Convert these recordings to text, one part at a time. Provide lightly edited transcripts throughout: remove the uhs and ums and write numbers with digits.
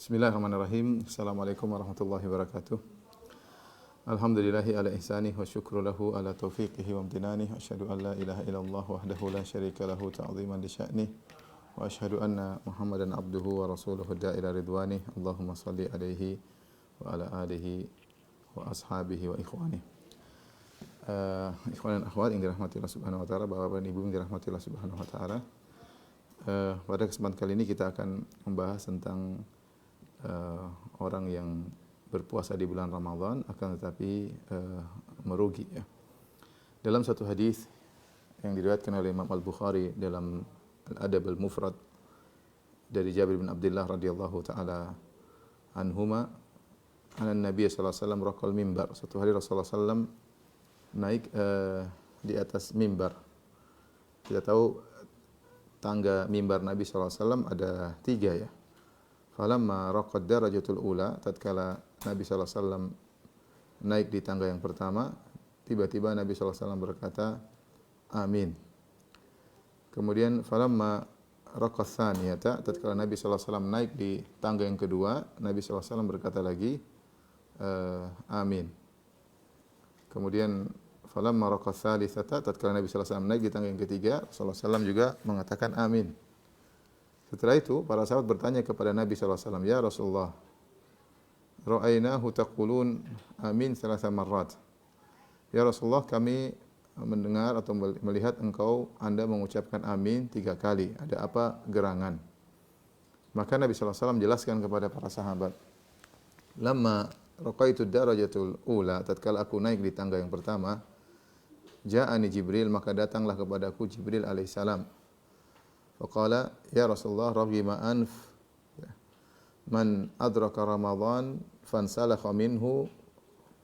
Bismillahirrahmanirrahim. Assalamualaikum warahmatullahi wabarakatuh. Alhamdulillahi ala ihsanih wa syukru lahu ala taufiqihi wa amtinanih. Asyhadu an la ilaha illallah wahdahu la syarika lahu ta'ziman li sya'nih. Wa asyhadu anna Muhammadan abduhu wa rasuluhu da'ila ridwanih. Allahumma salli alaihi wa ala alihi wa ashabihi wa ikhwanih. Ikhwan dan akhwat yang dirahmati Allah Subhanahu wa taala, Bapak dan Ibu yang dirahmati Allah Subhanahu wa taala. Pada kesempatan kali ini kita akan membahas tentang orang yang berpuasa di bulan Ramadan akan tetapi merugi ya. Dalam satu hadis yang diriwayatkan oleh Imam Al-Bukhari dalam Al-Adab Al-Mufrad dari Jabir bin Abdullah radhiyallahu taala anhuma, Nabi sallallahu alaihi wasallam raqal mimbar. Suatu hari Rasulullah sallallahu naik di atas mimbar. Kita tahu tangga mimbar Nabi sallallahu alaihi wasallam ada 3 ya. Falamma raqad darajatul ula, tatkala Nabi sallallahu alaihi wasallam naik di tangga yang pertama, tiba-tiba Nabi sallallahu alaihi wasallam berkata, amin. Kemudian falamma raqad tsaniyata, tatkala Nabi sallallahu alaihi wasallam naik di tangga yang kedua, Nabi sallallahu alaihi wasallam berkata lagi, amin. Kemudian falamma raqad tsalitsata, tatkala Nabi sallallahu alaihi wasallam naik di tangga yang ketiga, Rasulullah sallallahu alaihi wasallam juga mengatakan amin. Setelah itu, para sahabat bertanya kepada Nabi sallallahu alaihi wasallam, "Ya Rasulullah, ra'ainahu taqulun amin thalatha marrat." Ya Rasulullah, kami mendengar atau melihat Anda mengucapkan amin 3 kali. Ada apa gerangan? Maka Nabi sallallahu alaihi wasallam jelaskan kepada para sahabat, "Lamma raqaitu darajatul ula, tatkala aku naik di tangga yang pertama, ja'ani Jibril, maka datanglah kepadaku Jibril alaihissalam. Faqala, ya Rasulullah, raghima anf man adraka Ramadan fansalakha minhu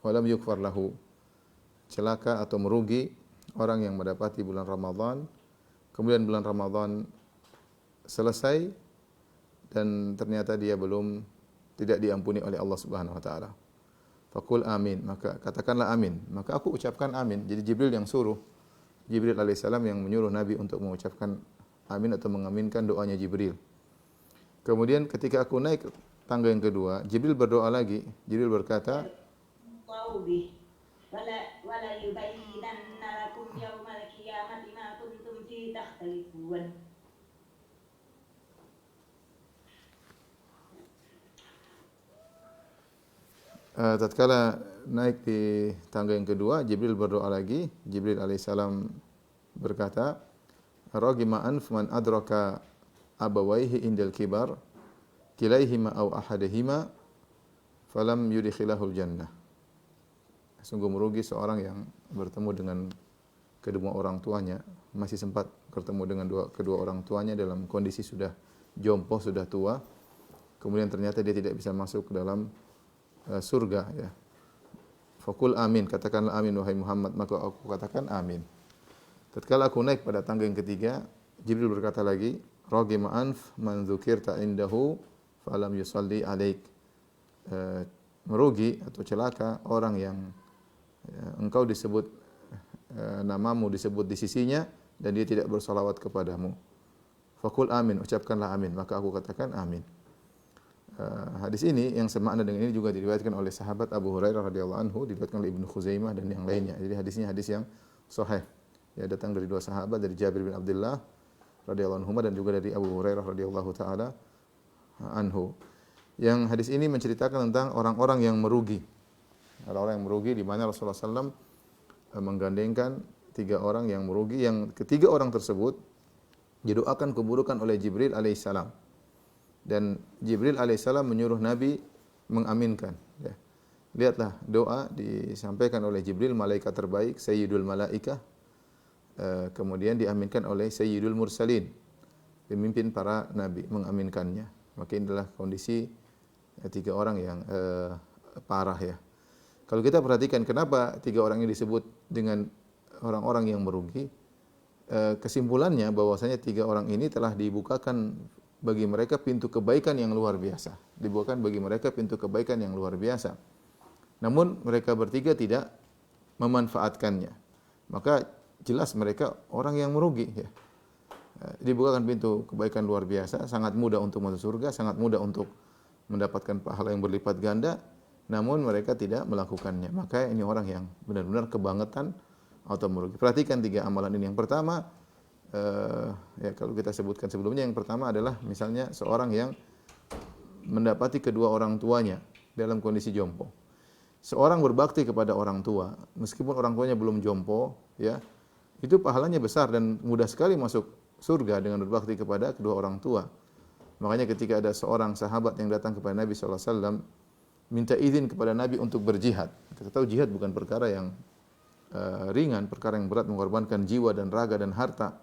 wa lam yukfar lahu." Celaka atau merugi orang yang mendapati bulan Ramadan, kemudian bulan Ramadan selesai dan ternyata dia tidak diampuni oleh Allah Subhanahu wa taala. Faqul amin, maka katakanlah amin. Maka aku ucapkan amin. Jadi Jibril yang suruh, Jibril alaihissalam yang menyuruh Nabi untuk mengucapkan amin atau mengaminkan doanya Jibril. Kemudian ketika aku naik tangga yang kedua, Jibril berdoa lagi. Jibril berkata, wala yubayyinanna lakum yaumal qiyamati ma kuntum fi takhtalifun. Tatkala naik di tangga yang kedua, Jibril berdoa lagi. Jibril alaihissalam berkata, raghima anf man adraka abawaihi indal kibar kilaihima aw ahadihima falam yudkhilahul jannah. Sungguh merugi seorang yang bertemu dengan kedua orang tuanya, masih sempat bertemu dengan kedua orang tuanya dalam kondisi sudah jompo, sudah tua. Kemudian ternyata dia tidak bisa masuk ke dalam surga ya. Faqul amin, katakanlah amin wahai Muhammad, maka aku katakan amin. Tatkala aku naik pada tangga yang ketiga, Jibril berkata lagi, raghima anf man dzukirta indahu falam yusalli alaik. Merugi atau celaka orang yang engkau disebut namamu disebut di sisinya dan dia tidak bersalawat kepadamu. Faqul amin, ucapkanlah amin, maka aku katakan amin. Hadis ini yang semakna dengan ini juga diriwayatkan oleh sahabat Abu Hurairah radhiyallahu anhu, diriwayatkan oleh Ibnu Khuzaimah dan yang lainnya. Jadi hadisnya hadis yang sahih. Ya, datang dari 2 sahabat, dari Jabir bin Abdullah radhiyallahu anhu dan juga dari Abu Hurairah radhiyallahu taala anhu. Yang hadis ini menceritakan tentang orang-orang yang merugi. Orang-orang yang merugi di mana Rasulullah SAW menggandengkan 3 orang yang merugi, yang ketiga orang tersebut didoakan keburukan oleh Jibril alaihissalam. Dan Jibril alaihissalam menyuruh Nabi mengaminkan. Ya. Lihatlah doa disampaikan oleh Jibril, malaikat terbaik, Sayyidul Malaikah. Kemudian diaminkan oleh Sayyidul Mursalin, pemimpin para nabi, mengaminkannya. Maka ini adalah kondisi 3 orang yang parah ya. Kalau kita perhatikan kenapa 3 orang ini disebut dengan orang-orang yang merugi, kesimpulannya bahwasanya 3 orang ini telah dibukakan bagi mereka pintu kebaikan yang luar biasa. Dibukakan bagi mereka pintu kebaikan yang luar biasa. Namun mereka bertiga tidak memanfaatkannya. Maka jelas mereka orang yang merugi ya. Dibukakan pintu kebaikan luar biasa, sangat mudah untuk masuk surga, sangat mudah untuk mendapatkan pahala yang berlipat ganda, namun mereka tidak melakukannya. Maka ini orang yang benar-benar kebangetan atau merugi. Perhatikan 3 amalan ini. Yang pertama, ya kalau kita sebutkan sebelumnya, yang pertama adalah misalnya seorang yang mendapati kedua orang tuanya dalam kondisi jompo. Seorang berbakti kepada orang tua, meskipun orang tuanya belum jompo, ya, itu pahalanya besar dan mudah sekali masuk surga dengan berbakti kepada kedua orang tua. Makanya ketika ada seorang sahabat yang datang kepada Nabi SAW, minta izin kepada Nabi untuk berjihad. Kita tahu jihad bukan perkara yang ringan, perkara yang berat, mengorbankan jiwa dan raga dan harta.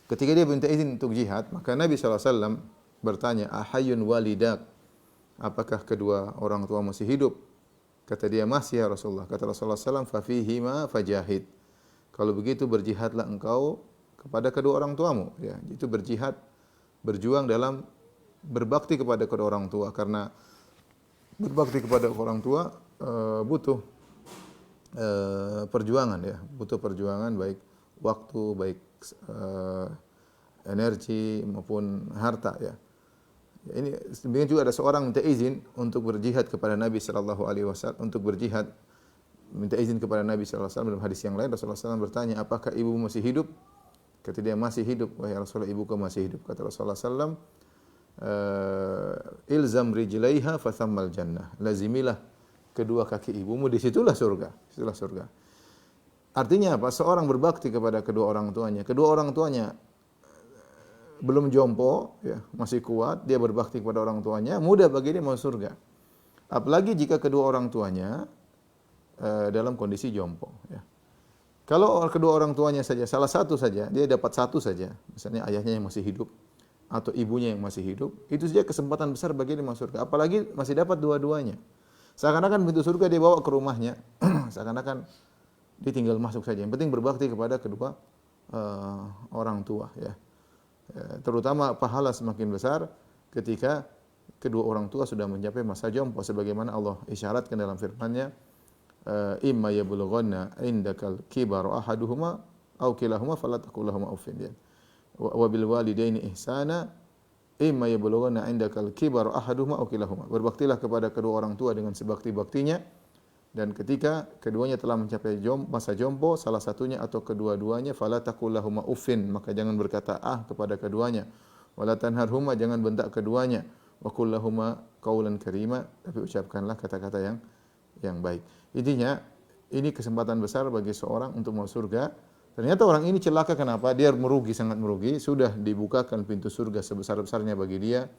Ketika dia minta izin untuk jihad, maka Nabi SAW bertanya, "Ahayyun walidak?" Apakah kedua orang tua masih hidup? Kata dia, "Masih ya Rasulullah." Kata Rasulullah SAW, "Fafihima fajahid." Kalau begitu berjihadlah engkau kepada kedua orang tuamu. Ya, itu berjihad, berjuang dalam berbakti kepada kedua orang tua, karena berbakti kepada orang tua butuh perjuangan, ya, butuh perjuangan, baik waktu, baik energi maupun harta, ya. Ya, ini demikian juga ada seorang minta izin untuk berjihad kepada Nabi sallallahu alaihi wasallam, untuk berjihad minta izin kepada Nabi sallallahu alaihi wasallam. Dalam hadis yang lain Rasulullah SAW bertanya, "Apakah ibumu masih hidup?" Kata dia, "Masih hidup, wahai Rasulullah, ibuku masih hidup." Kata Rasulullah SAW, "Ilzam rijlaiha fathammal jannah." Lazimilah kedua kaki ibumu, disitulah surga. Disitulah surga. Artinya apa? Seorang berbakti kepada kedua orang tuanya. Kedua orang tuanya belum jompo, ya, masih kuat, dia berbakti kepada orang tuanya, mudah bagi dia masuk surga. Apalagi jika kedua orang tuanya dalam kondisi jompo, ya. Kalau kedua orang tuanya saja, salah satu saja, dia dapat satu saja, misalnya ayahnya yang masih hidup atau ibunya yang masih hidup, itu saja kesempatan besar bagi dia masuk surga. Apalagi masih dapat dua-duanya. Seakan-akan pintu surga dia bawa ke rumahnya, seakan-akan dia tinggal masuk saja. Yang penting berbakti kepada kedua orang tua, ya. Terutama pahala semakin besar ketika kedua orang tua sudah mencapai masa jompo, sebagaimana Allah isyaratkan dalam firman-Nya, "Imma yablughanna indakal kibaru ahaduhuma aw kilahuma fala taqul lahumu uffin." Wa bil walidaini ihsana imma yablughanna indakal kibaru ahaduhuma aw kilahuma. Berbaktilah kepada kedua orang tua dengan sebakti-baktinya, dan ketika keduanya telah mencapai masa jompo, salah satunya atau kedua-duanya, fala taqul lahumu uffin, maka jangan berkata kepada keduanya, wala tanharhuma, jangan bentak keduanya, wa qul lahumu qaulan karima, tapi ucapkanlah kata-kata yang baik. Intinya ini kesempatan besar bagi seorang untuk masuk surga. Ternyata orang ini celaka, kenapa? Dia merugi, sangat merugi. Sudah dibukakan pintu surga sebesar-besarnya bagi dia,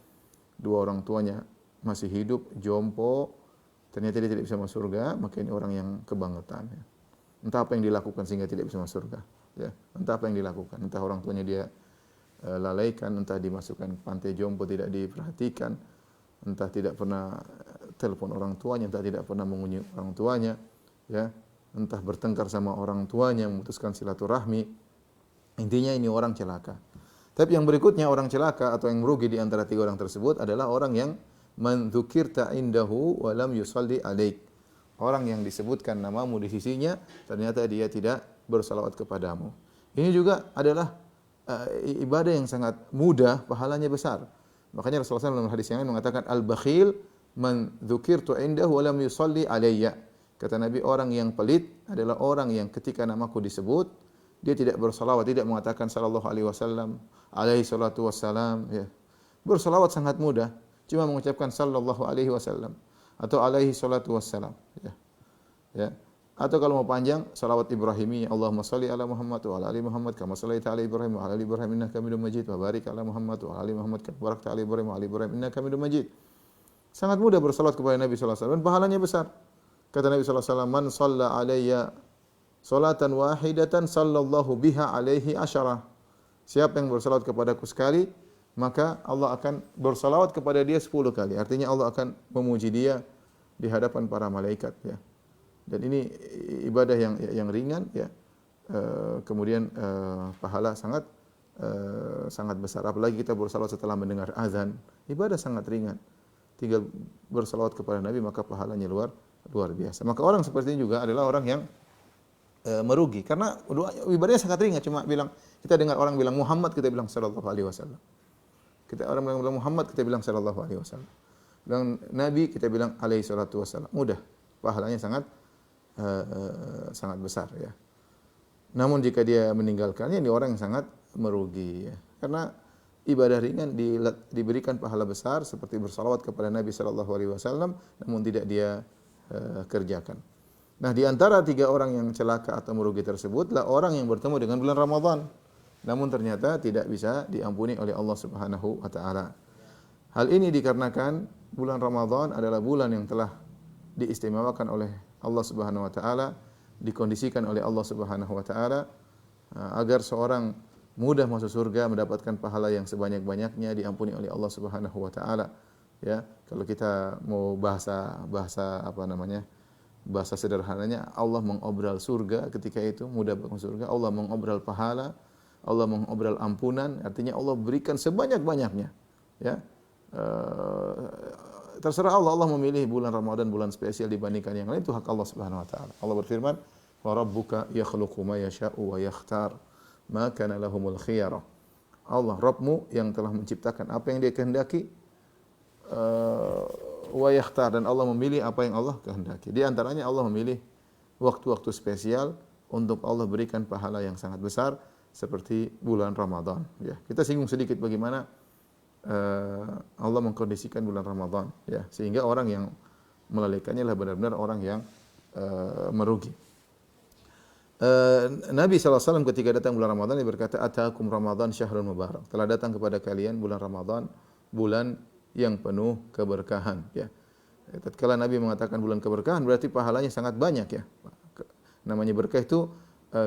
dua orang tuanya masih hidup, jompo, ternyata dia tidak bisa masuk surga, maka ini orang yang kebangetan, ya. Entah apa yang dilakukan sehingga tidak bisa masuk surga, ya. Entah apa yang dilakukan, entah orang tuanya dia lalaikan, entah dimasukkan ke pantai jompo tidak diperhatikan, entah tidak pernah telepon orang tuanya, entah tidak pernah mengunjungi orang tuanya, ya. Entah bertengkar sama orang tuanya, memutuskan silaturahmi. Intinya ini orang celaka. Tapi yang berikutnya, orang celaka atau yang merugi di antara tiga orang tersebut adalah orang yang man dzukirta indahu wa lam yusalli alaik. Orang yang disebutkan namamu di sisinya, ternyata dia tidak bersalawat kepadamu. Ini juga adalah ibadah yang sangat mudah, pahalanya besar. Makanya Rasulullah SAW dalam hadis yang lain mengatakan, al-bakhil man dzukirtu indahu wa lam yusalli alayya. Kata Nabi, orang yang pelit adalah orang yang ketika namaku disebut, dia tidak bersalawat, tidak mengatakan sallallahu alaihi wasallam, alaihi salatu wassalam, ya. Bersalawat sangat mudah, cuma mengucapkan sallallahu alaihi wasallam atau alaihi salatu wassalam, ya. Ya. Atau kalau mau panjang, salawat Ibrahimi, Allahumma shalli ala Muhammad wa ala ali Muhammad kama shallaita ala Ibrahim wa ala ali Ibrahim innaka Hamidum Majid, wa barik ala Muhammad wa ala ali Muhammad kama barakta ala Ibrahim wa ala ali Ibrahim innaka Hamidum Majid. Sangat mudah bersalawat kepada Nabi sallallahu alaihi wasallam, dan pahalanya besar. Kata Nabi sallallahu alaihi wasallam, man shalla alayya salatan wahidatan sallallahu biha alaihi asyara. Siapa yang bersalawat kepadaku sekali, maka Allah akan bersalawat kepada dia 10 kali. Artinya Allah akan memuji dia di hadapan para malaikat, ya. Dan ini ibadah yang ringan, ya. Kemudian pahala sangat besar. Apalagi kita bersalawat setelah mendengar azan, ibadah sangat ringan. Tinggal bersalawat kepada Nabi, maka pahalanya luar biasa. Maka orang seperti ini juga adalah orang yang merugi, karena ibadahnya sangat ringan. Cuma bilang, kita dengar orang bilang Muhammad, kita bilang sallallahu alaihi wasallam. Kita orang bilang Muhammad, kita bilang sallallahu alaihi wasallam. Bilang Nabi, kita bilang alaihi salatu wassalam. Mudah. Pahalanya sangat sangat besar ya. Namun jika dia meninggalkannya, ini orang yang sangat merugi ya. Karena ibadah ringan diberikan pahala besar seperti bersalawat kepada Nabi sallallahu alaihi wasallam, namun tidak dia kerjakan. Nah, di antara 3 orang yang celaka atau merugi tersebutlah orang yang bertemu dengan bulan Ramadan, namun ternyata tidak bisa diampuni oleh Allah Subhanahu wa taala. Hal ini dikarenakan bulan Ramadan adalah bulan yang telah diistimewakan oleh Allah Subhanahu wa taala, dikondisikan oleh Allah Subhanahu wa taala agar seorang mudah masuk surga, mendapatkan pahala yang sebanyak-banyaknya, diampuni oleh Allah Subhanahu wa taala. Ya, kalau kita mau bahasa sederhananya, Allah mengobral surga ketika itu, mudah masuk surga. Allah mengobral pahala, Allah mengobral ampunan, artinya Allah berikan sebanyak-banyaknya. Ya. Terserah Allah, Allah memilih bulan Ramadan bulan spesial dibandingkan yang lain, itu hak Allah Subhanahu wa taala. Allah berfirman, "Wa rabbuka yakhluqu ma yasha'u wa yakhtar, ma kana lahumul khiyarah." Allah, Rabbmu yang telah menciptakan apa yang Dia kehendaki, wa yakhtar, dan Allah memilih apa yang Allah kehendaki. Di antaranya Allah memilih waktu-waktu spesial untuk Allah berikan pahala yang sangat besar seperti bulan Ramadan. Ya, kita singgung sedikit bagaimana Allah mengkondisikan bulan Ramadan, ya, sehingga orang yang melalaikannya adalah benar-benar orang yang merugi. Nabi SAW ketika datang bulan Ramadan, dia berkata, "Atakum Ramadan syahrun mubarak." Telah datang kepada kalian bulan Ramadan, bulan yang penuh keberkahan. Ya. Tatkala Nabi mengatakan bulan keberkahan, berarti pahalanya sangat banyak. Ya. Namanya berkah itu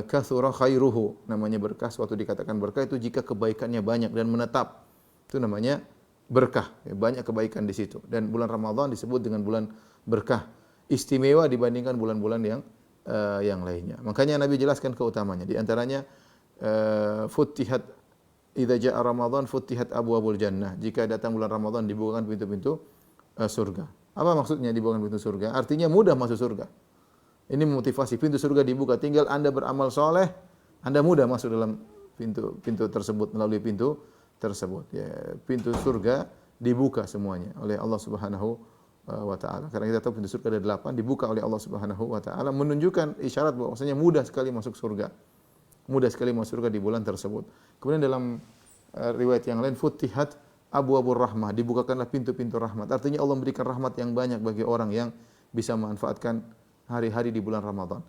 kathura khairuhu. Namanya berkah, suatu dikatakan berkah itu jika kebaikannya banyak dan menetap. Itu namanya berkah. Ya, banyak kebaikan di situ. Dan bulan Ramadan disebut dengan bulan berkah, istimewa dibandingkan bulan-bulan yang lainnya. Makanya Nabi jelaskan keutamanya. Di antaranya futtihat idza jaa Ramadan futtihat abwabul jannah. Jika datang bulan Ramadan dibukakan pintu-pintu surga. Apa maksudnya dibukakan pintu surga? Artinya mudah masuk surga. Ini memotivasi, pintu surga dibuka, tinggal Anda beramal soleh, Anda mudah masuk dalam pintu tersebut, melalui pintu tersebut. Ya, pintu surga dibuka semuanya oleh Allah Subhanahu wa taala. Karena kita tahu pintu surga ada 8 dibuka oleh Allah Subhanahu wa taala, menunjukkan isyarat bahwasanya mudah sekali masuk surga. Mudah sekali masuk surga di bulan tersebut. Kemudian dalam riwayat yang lain, futihat abwabur rahmah, dibukakanlah pintu-pintu rahmat. Artinya Allah memberikan rahmat yang banyak bagi orang yang bisa memanfaatkan hari-hari di bulan Ramadan.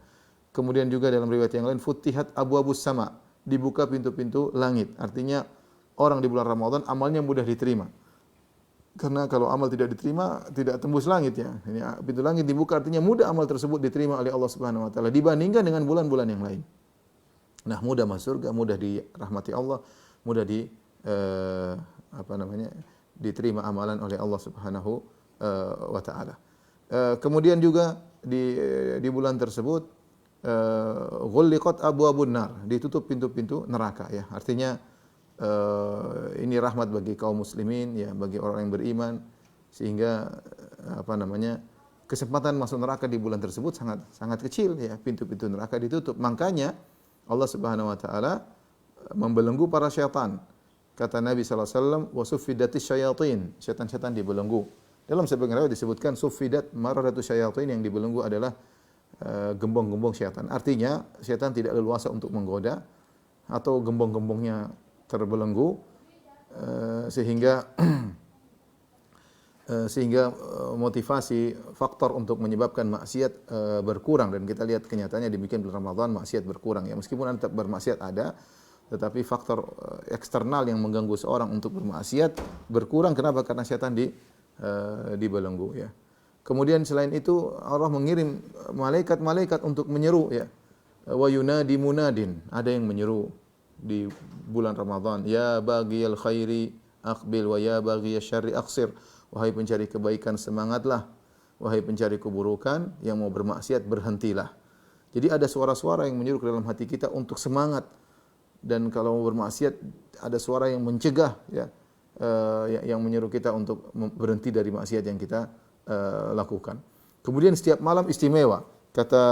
Kemudian juga dalam riwayat yang lain, futihat abwabus sama, dibuka pintu-pintu langit. Artinya orang di bulan Ramadan amalnya mudah diterima. Karena kalau amal tidak diterima, tidak tembus langit ya. Ini pintu langit dibuka, artinya mudah amal tersebut diterima oleh Allah Subhanahu wa taala dibandingkan dengan bulan-bulan yang lain. Nah, mudah masuk surga, mudah dirahmati Allah, mudah diterima amalan oleh Allah Subhanahu wa taala. Kemudian juga di bulan tersebut ghulliqat abwabun nar, ditutup pintu-pintu neraka ya. Artinya ini rahmat bagi kaum muslimin ya, bagi orang yang beriman, sehingga kesempatan masuk neraka di bulan tersebut sangat sangat kecil ya, pintu-pintu neraka ditutup. Makanya Allah Subhanahu wa taala membelenggu para syaitan. Kata Nabi sallallahu alaihi wasallam, "Wa suffidatis syayatin." Syaitan-syaitan dibelenggu. Dalam sebagian riwayat disebutkan suffidat maradatus syayatin, yang dibelenggu adalah gembong-gembong syaitan. Artinya syaitan tidak leluasa untuk menggoda, atau gembong-gembongnya terbelenggu sehingga motivasi faktor untuk menyebabkan maksiat berkurang. Dan kita lihat kenyataannya demikian, bulan Ramadan maksiat berkurang ya, meskipun tetap bermaksiat ada, tetapi faktor eksternal yang mengganggu seorang untuk bermaksiat berkurang. Kenapa? Karena syaitan dibelenggu ya. Kemudian selain itu Allah mengirim malaikat-malaikat untuk menyeru ya. Wa yunadi munadin, ada yang menyeru di bulan Ramadan, ya baghiyal khairi aqbil wa ya baghiyasy syarri aqsir. Wahai pencari kebaikan, semangatlah. Wahai pencari keburukan, yang mau bermaksiat berhentilah. Jadi ada suara-suara yang menyeru ke dalam hati kita untuk semangat. Dan kalau mau bermaksiat, ada suara yang mencegah ya, yang menyeru kita untuk berhenti dari maksiat yang kita lakukan. Kemudian setiap malam istimewa. Kata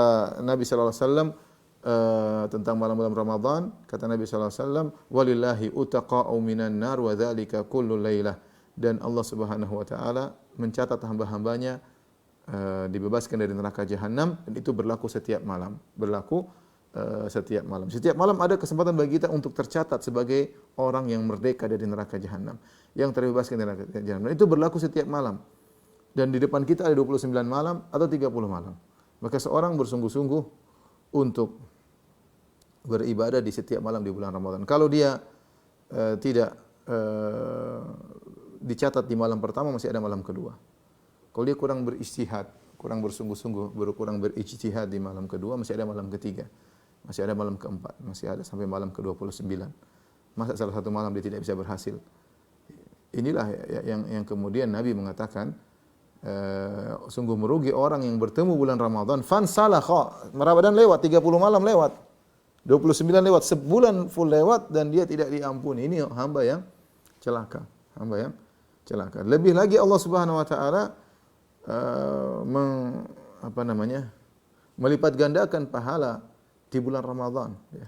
Nabi sallallahu alaihi wasallam tentang malam-malam Ramadan, kata Nabi sallallahu alaihi wasallam, "Walillahi utaqa'u minan nar wa dzalika kullu lailah." dan Allah Subhanahu wa taala mencatat hamba-hambanya dibebaskan dari neraka jahanam, dan itu berlaku setiap malam. Setiap malam. Setiap malam ada kesempatan bagi kita untuk tercatat sebagai orang yang merdeka dari neraka jahanam, yang terbebaskan dari neraka jahanam. Itu berlaku setiap malam. Dan di depan kita ada 29 malam atau 30 malam. Maka seorang bersungguh-sungguh untuk beribadah di setiap malam di bulan Ramadan. Kalau dia tidak dicatat di malam pertama, masih ada malam kedua. Kalau dia kurang beristihad, kurang bersungguh-sungguh, kurang berijtihad di malam kedua, masih ada malam ketiga, masih ada malam keempat, masih ada sampai malam ke-29. Masa salah satu malam dia tidak bisa berhasil? Inilah yang kemudian Nabi mengatakan, sungguh merugi orang yang bertemu bulan Ramadan, fansalakha, Ramadan lewat, 30 malam lewat, 29 lewat, sebulan full lewat, dan dia tidak diampuni. Ini hamba yang celaka, hamba yang celaka. Lebih lagi Allah Subhanahu wa taala melipat gandakan pahala di bulan Ramadan, ya.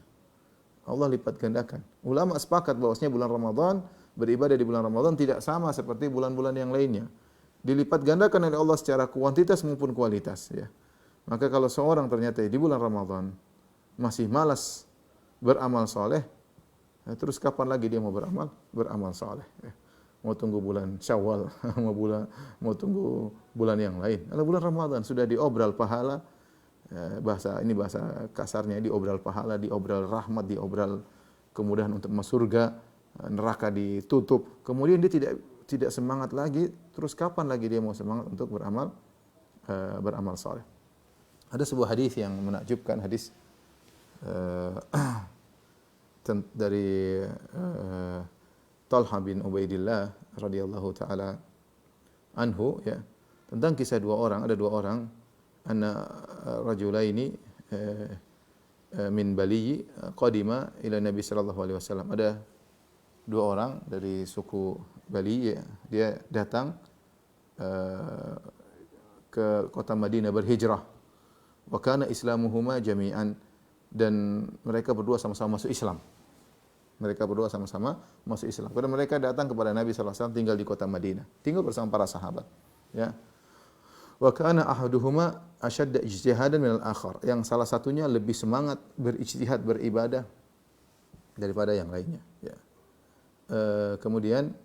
Allah lipat gandakan. Ulama sepakat bahwasanya bulan Ramadan, beribadah di bulan Ramadan tidak sama seperti bulan-bulan yang lainnya. Dilipat gandakan oleh Allah secara kuantitas maupun kualitas, ya. Maka kalau seorang ternyata di bulan Ramadan masih malas beramal soleh, terus kapan lagi dia mau beramal soleh, ya. Mau tunggu bulan Syawal, mau tunggu bulan yang lain. Kalau bulan Ramadan sudah diobral pahala, bahasa kasarnya, diobral pahala, diobral rahmat, diobral kemudahan untuk masuk surga, neraka ditutup. Kemudian dia tidak semangat lagi, terus kapan lagi dia mau semangat untuk beramal saleh? Ada sebuah hadis yang menakjubkan, hadis dari Talha bin Ubaidillah radhiyallahu taala anhu, ya, tentang kisah ada dua orang anna rajulaini min Bali qadima ila Nabi sallallahu alaihi wasallam. Ada dua orang dari suku Bali, ya, dia datang ke kota Madinah berhijrah. Wa kana islamuhuma jami'an, dan mereka berdua sama-sama masuk Islam. Karena mereka datang kepada Nabi sallallahu alaihi wasallam, tinggal di kota Madinah, tinggal bersama para sahabat, ya. Wa kana ahaduhuma ashadda ijtihadan minal akhar, yang salah satunya lebih semangat berijtihad, beribadah daripada yang lainnya, ya. Kemudian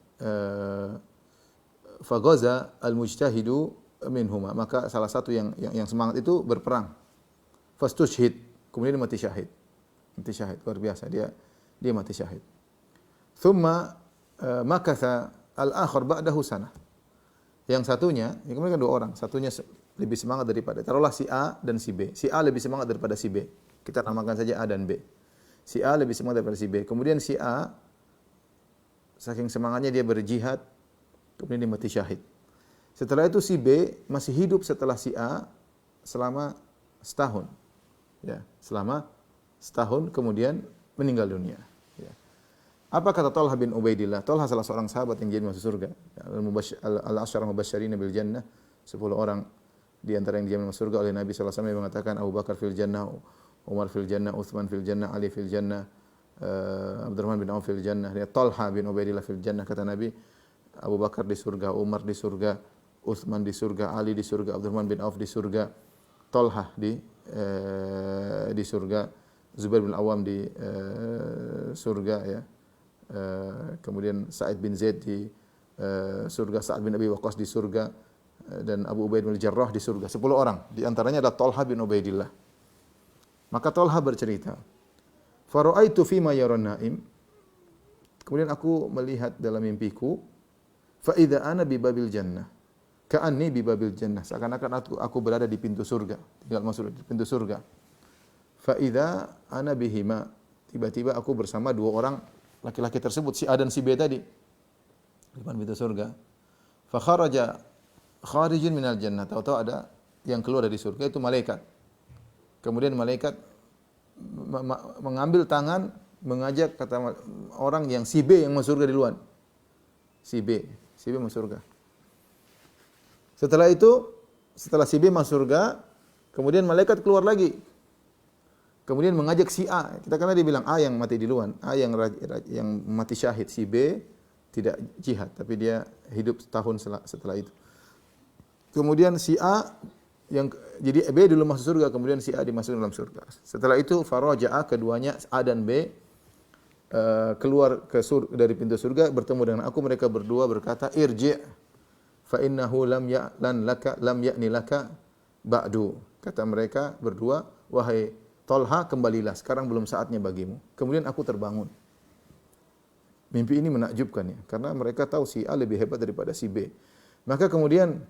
faghaza al-mujtahidu minhuma, maka salah satu yang semangat itu berperang. Fastushhid, kemudian mati syahid. Luar biasa, dia mati syahid. Thumma makatha al-akhar ba'dahu sanah. Yang satunya, ya, kemudian dua orang, satunya lebih semangat daripada, taruhlah si A dan si B. Si A lebih semangat daripada si B. Kita namakan saja A dan B. Si A lebih semangat daripada si B. Kemudian si A saking semangatnya dia berjihad, kemudian dia mati syahid. Setelah itu si B masih hidup setelah si A selama setahun. Ya, selama setahun kemudian meninggal dunia. Ya. Apa kata Talha bin Ubaidillah? Talha salah seorang sahabat yang jadi masuk surga. Al-Asyarah Mubasysyirin bil Jannah, 10 orang di antara yang dijamin masuk surga oleh Nabi sallallahu alaihi wasallam, yang mengatakan Abu Bakar fil Jannah, Umar fil Jannah, Utsman fil Jannah, Ali fil Jannah, Abdurrahman bin Auf fil Jannah, Talha bin Ubaidillah fil Jannah. Kata Nabi, Abu Bakar di surga, Umar di surga, Utsman di surga, Ali di surga, Abdurrahman bin Auf di surga, Talha di surga, Zubair bin Awam di surga, ya. Kemudian Sa'id bin Zaid di surga, Sa'ad bin Abi Waqqas di surga, dan Abu Ubaid bin Jarrah di surga. 10 orang, di antaranya adalah Talha bin Ubaidillah. Maka Talha bercerita, "Fara'aitu fima yaran naim." Kemudian aku melihat dalam mimpiku, fa idza ana bi babil jannah. Ka'anni bi babil jannah. Seakan-akan aku berada di pintu surga, tinggal masuk di pintu surga. Fa idza ana bihima. Tiba-tiba aku bersama dua orang laki-laki tersebut, si A dan si B tadi, di depan pintu surga. Fa kharaja kharijun minal jannah. Tahu-tahu ada yang keluar dari surga, itu malaikat. Kemudian malaikat mengambil tangan, mengajak kata orang yang si B yang masuk surga duluan. Si B masuk surga. Setelah itu, setelah si B masuk surga, kemudian malaikat keluar lagi. Kemudian mengajak si A. Kita karena dia bilang A yang mati duluan, A yang mati syahid, si B tidak jihad, tapi dia hidup setahun setelah itu. Kemudian si A jadi B dulu masuk surga, kemudian si A dimasukkan dalam surga. Setelah itu faraja'a, keduanya A dan B keluar dari pintu surga bertemu dengan aku, mereka berdua berkata irji' fa innahu lam ya'ni laka ba'du. Kata mereka berdua, wahai Tolha, kembalilah, sekarang belum saatnya bagimu. Kemudian aku terbangun. Mimpi ini menakjubkan ya, karena mereka tahu si A lebih hebat daripada si B. Maka kemudian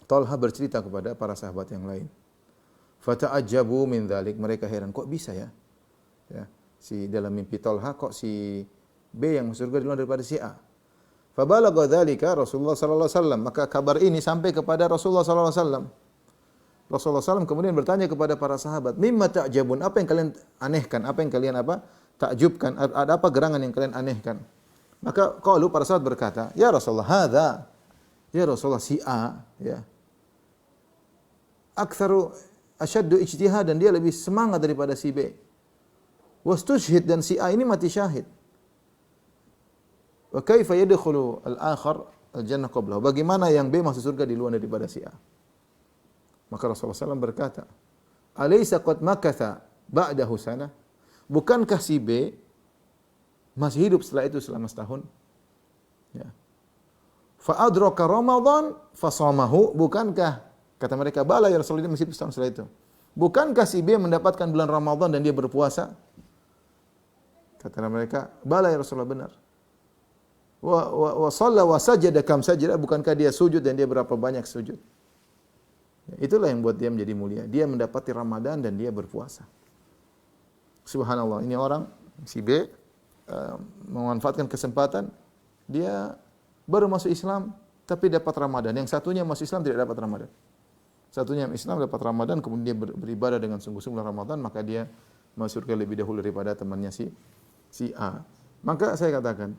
Tolha bercerita kepada para sahabat yang lain. Fata'ajjabu min dzalik, mereka heran, kok bisa ya? Ya, si dalam mimpi Tolha kok si B yang masuk surga duluan daripada si A. Fabalagha dzalika Rasulullah sallallahu alaihi wasallam, maka kabar ini sampai kepada Rasulullah sallallahu alaihi wasallam. Rasulullah SAW kemudian bertanya kepada para sahabat, mimma ta'jabun, apa yang kalian anehkan, apa yang kalian takjubkan, ada apa gerangan yang kalian anehkan? Maka qalu, para sahabat berkata, ya Rasulullah, hadza, ya Rasulullah, si A, ya, aktsaru asyaddu ijtihadan, dia lebih semangat daripada si B. Wastushhid, dan si A ini mati syahid. Wa kaifa yadkhulu al-akhar al-jannah qablahu, bagaimana yang B masuk surga duluan daripada si A? Maka Rasulullah SAW berkata, alaysa qad makatha ba'dahu sana, bukankah si B masih hidup setelah itu selama setahun? Ya. Fa adraka Ramadan fasamahu, bukankah, kata mereka, bala ya Rasulullah, masih hidup setahun setelah itu. Bukankah si B mendapatkan bulan Ramadan dan dia berpuasa? Kata mereka, bala ya Rasulullah, benar. Wa shalla wa sajada kam sajada, bukankah dia sujud dan dia berapa banyak sujud? Itulah yang buat dia menjadi mulia. Dia mendapati Ramadan dan dia berpuasa. Subhanallah, ini orang si B memanfaatkan kesempatan, dia baru masuk Islam tapi dapat Ramadan. Yang satunya masuk Islam tidak dapat Ramadan. Satunya Islam dapat Ramadan, kemudian dia beribadah dengan sungguh-sungguh Ramadan, maka dia masuk surga lebih dahulu daripada temannya si A. Maka saya katakan,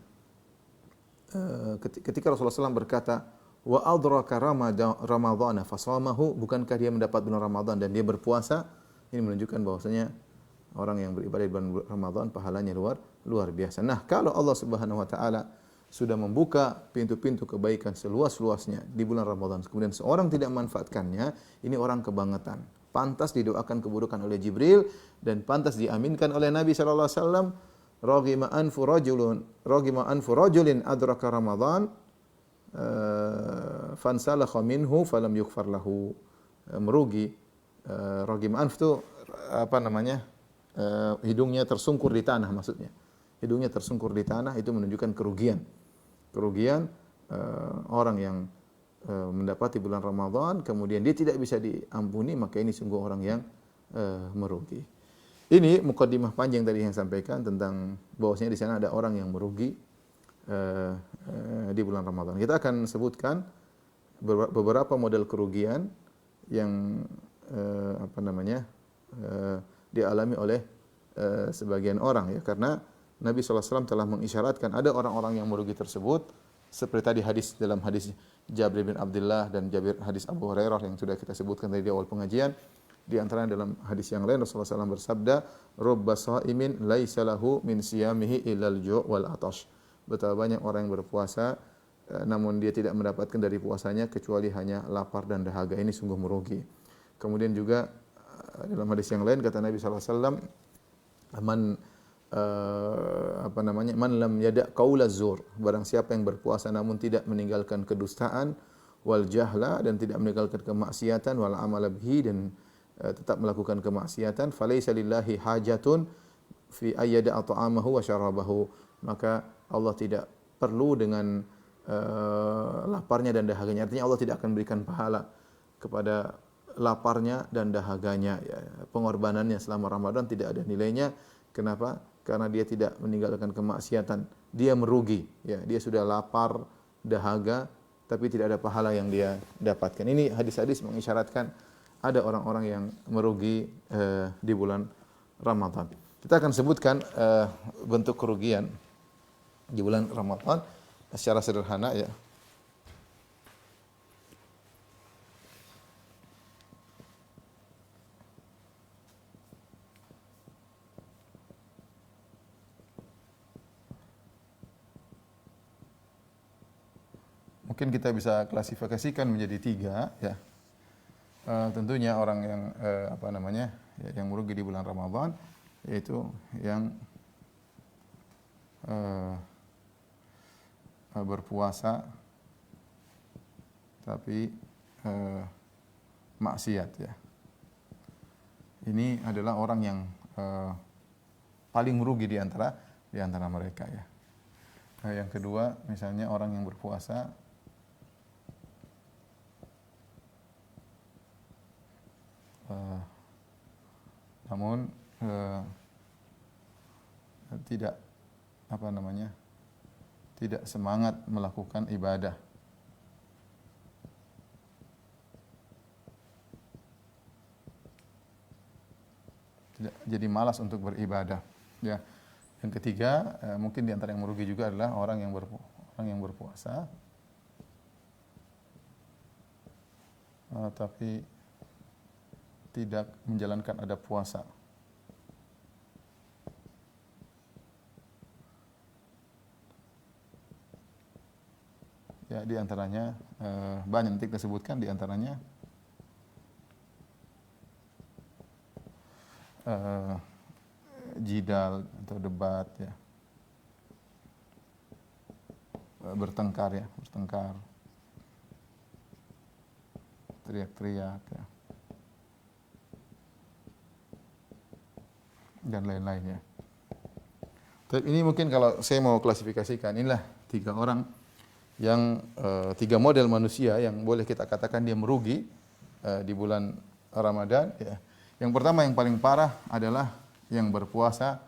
ketika Rasulullah SAW berkata, wa adraka Ramadhana fasamahu, bukankah dia mendapat bulan Ramadan dan dia berpuasa? Ini menunjukkan bahwasanya orang yang beribadah di bulan Ramadan pahalanya luar biasa. Nah, kalau Allah Subhanahu wa taala sudah membuka pintu-pintu kebaikan seluas-luasnya di bulan Ramadan, kemudian seorang tidak memanfaatkannya, ini orang kebangetan. Pantas didoakan keburukan oleh Jibril dan pantas diaminkan oleh Nabi sallallahu alaihi wasallam. Raghima anfu rajulin adraka Ramadan fansalakha minhu falam yughfar lahu, merugi. Raghim anf itu apa namanya, hidungnya tersungkur di tanah, maksudnya hidungnya tersungkur di tanah, itu menunjukkan kerugian orang yang mendapati bulan Ramadan kemudian dia tidak bisa diampuni, maka ini sungguh orang yang merugi. Ini mukaddimah panjang tadi yang sampaikan tentang bahwasanya di sana ada orang yang merugi di bulan Ramadan. Kita akan sebutkan beberapa model kerugian yang dialami oleh sebagian orang, ya, karena Nabi SAW telah mengisyaratkan ada orang-orang yang merugi tersebut, seperti tadi dalam hadis Jabir bin Abdullah dan hadis Abu Hurairah yang sudah kita sebutkan tadi di awal pengajian. Di antaranya dalam hadis yang lain Rasulullah SAW bersabda, "Rubba sha'imin laisa lahu min siyamihi illal ju' wal 'atash." Betapa banyak orang yang berpuasa namun dia tidak mendapatkan dari puasanya kecuali hanya lapar dan dahaga. Ini sungguh merugi. Kemudian juga dalam hadis yang lain kata Nabi SAW, man lam yada' qaula zur, barang siapa yang berpuasa namun tidak meninggalkan kedustaan, wal jahla, dan tidak meninggalkan kemaksiatan, wal amala bihi, dan tetap melakukan kemaksiatan, falaisa lillahi hajatun fi ayyada ta'amahu wa syarabahu, maka Allah tidak perlu dengan laparnya dan dahaganya. Artinya Allah tidak akan berikan pahala kepada laparnya dan dahaganya, ya. Pengorbanannya selama Ramadan tidak ada nilainya. Kenapa? Karena dia tidak meninggalkan kemaksiatan. Dia merugi, ya. Dia sudah lapar, dahaga, tapi tidak ada pahala yang dia dapatkan. Ini hadis-hadis mengisyaratkan ada orang-orang yang merugi di bulan Ramadan. Kita akan sebutkan bentuk kerugian di bulan Ramadan secara sederhana, ya. mungkin kita bisa klasifikasikan menjadi tiga, ya. Tentunya orang yang yang merugi di bulan Ramadan, yaitu yang berpuasa tapi maksiat, ya. Ini adalah orang yang paling merugi di antara mereka, ya. Yang kedua, misalnya orang yang berpuasa namun tidak tidak semangat melakukan ibadah. Jadi malas untuk beribadah, ya. Yang ketiga, mungkin di antara yang merugi juga adalah orang yang berpuasa tapi tidak menjalankan adab puasa. Ya, di antaranya banyak nanti kita sebutkan, di antaranya jidal atau debat, ya, bertengkar, teriak-teriak, ya, dan lain-lainnya. Tapi ini mungkin kalau saya mau klasifikasikan, inilah tiga orang yang tiga model manusia yang boleh kita katakan dia merugi di bulan Ramadan, ya. Yang pertama, yang paling parah adalah yang berpuasa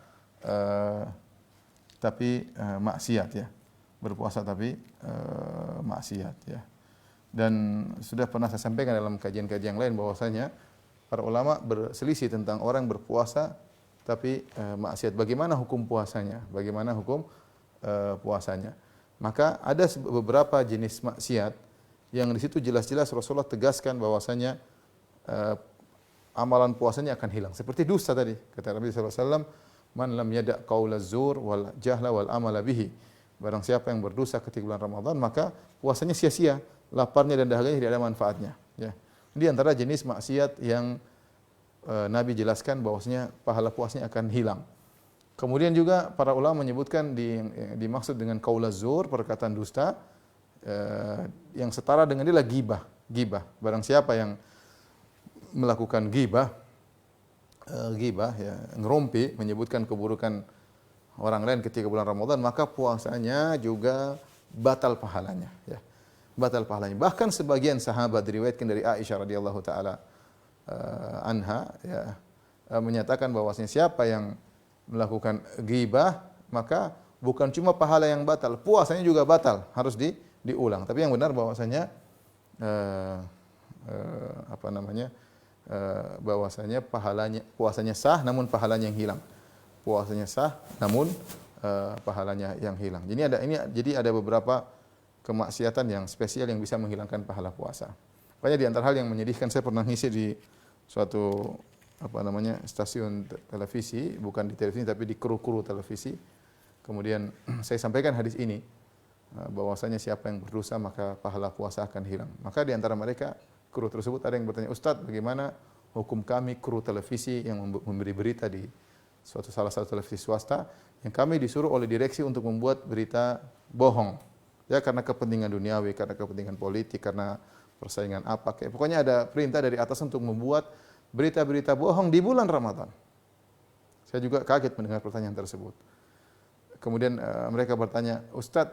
tapi maksiat, ya. Berpuasa tapi maksiat, ya. Dan sudah pernah saya sampaikan dalam kajian-kajian lain bahwasanya para ulama berselisih tentang orang berpuasa tapi maksiat. Bagaimana hukum puasanya? Bagaimana hukum puasanya? Maka ada beberapa jenis maksiat yang di situ jelas-jelas Rasulullah tegaskan bahwasanya amalan puasanya akan hilang. Seperti dusta tadi, kata Nabi SAW, man lam yada' qaula zur wal jahla wal amala bihi. Barang siapa yang berdosa ketika bulan Ramadan, maka puasanya sia-sia, laparnya dan dahaganya tidak ada manfaatnya, ya. Di antara jenis maksiat yang Nabi jelaskan bahwasanya pahala puasanya akan hilang. Kemudian juga para ulama menyebutkan dimaksud dengan qaula zur, perkataan dusta, yang setara dengan dia adalah ghibah. Barang siapa yang melakukan ghibah, ya, ngerumpi, menyebutkan keburukan orang lain ketika bulan Ramadan, maka puasanya juga batal pahalanya, ya. Batal pahalanya. Bahkan sebagian sahabat diriwayatkan dari Aisyah radhiyallahu taala anha, ya, menyatakan bahwasanya siapa yang melakukan ghibah, maka bukan cuma pahala yang batal, puasanya juga batal, harus diulang. Tapi yang benar bahwasanya bahwasanya puasanya sah namun pahalanya yang hilang. Puasanya sah namun pahalanya yang hilang. Jadi ada beberapa kemaksiatan yang spesial yang bisa menghilangkan pahala puasa. Banyak di antara hal yang menyedihkan, saya pernah ngisi di suatu stasiun televisi, bukan di televisi tapi di kru televisi. Kemudian saya sampaikan hadis ini, bahwasanya siapa yang berdosa maka pahala puasa akan hilang. Maka di antara mereka kru tersebut ada yang bertanya, "Ustaz, bagaimana hukum kami kru televisi yang memberi berita di salah satu televisi swasta yang kami disuruh oleh direksi untuk membuat berita bohong, ya, karena kepentingan duniawi, karena kepentingan politik, karena persaingan apa, kayak pokoknya ada perintah dari atas untuk membuat berita-berita bohong di bulan Ramadan." Saya juga kaget mendengar pertanyaan tersebut. Kemudian mereka bertanya,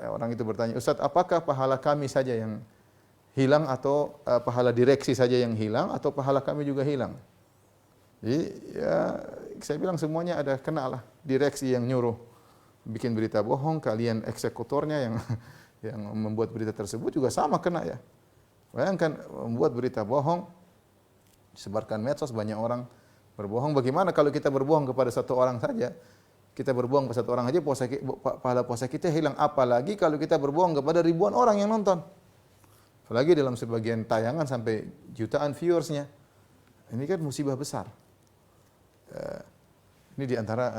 orang itu bertanya, "Ustaz, apakah pahala kami saja yang hilang atau pahala direksi saja yang hilang atau pahala kami juga hilang?" Jadi, ya, saya bilang semuanya ada kena lah. Direksi yang nyuruh bikin berita bohong, kalian eksekutornya yang membuat berita tersebut juga sama kena, ya. Bayangkan membuat berita bohong, disebarkan medsos, banyak orang berbohong. Bagaimana kalau kita berbohong kepada satu orang saja? Kita berbohong kepada satu orang saja, pahala puasa kita hilang. Apalagi kalau kita berbohong kepada ribuan orang yang nonton. Apalagi dalam sebagian tayangan sampai jutaan viewersnya. Ini kan musibah besar. Ini di antara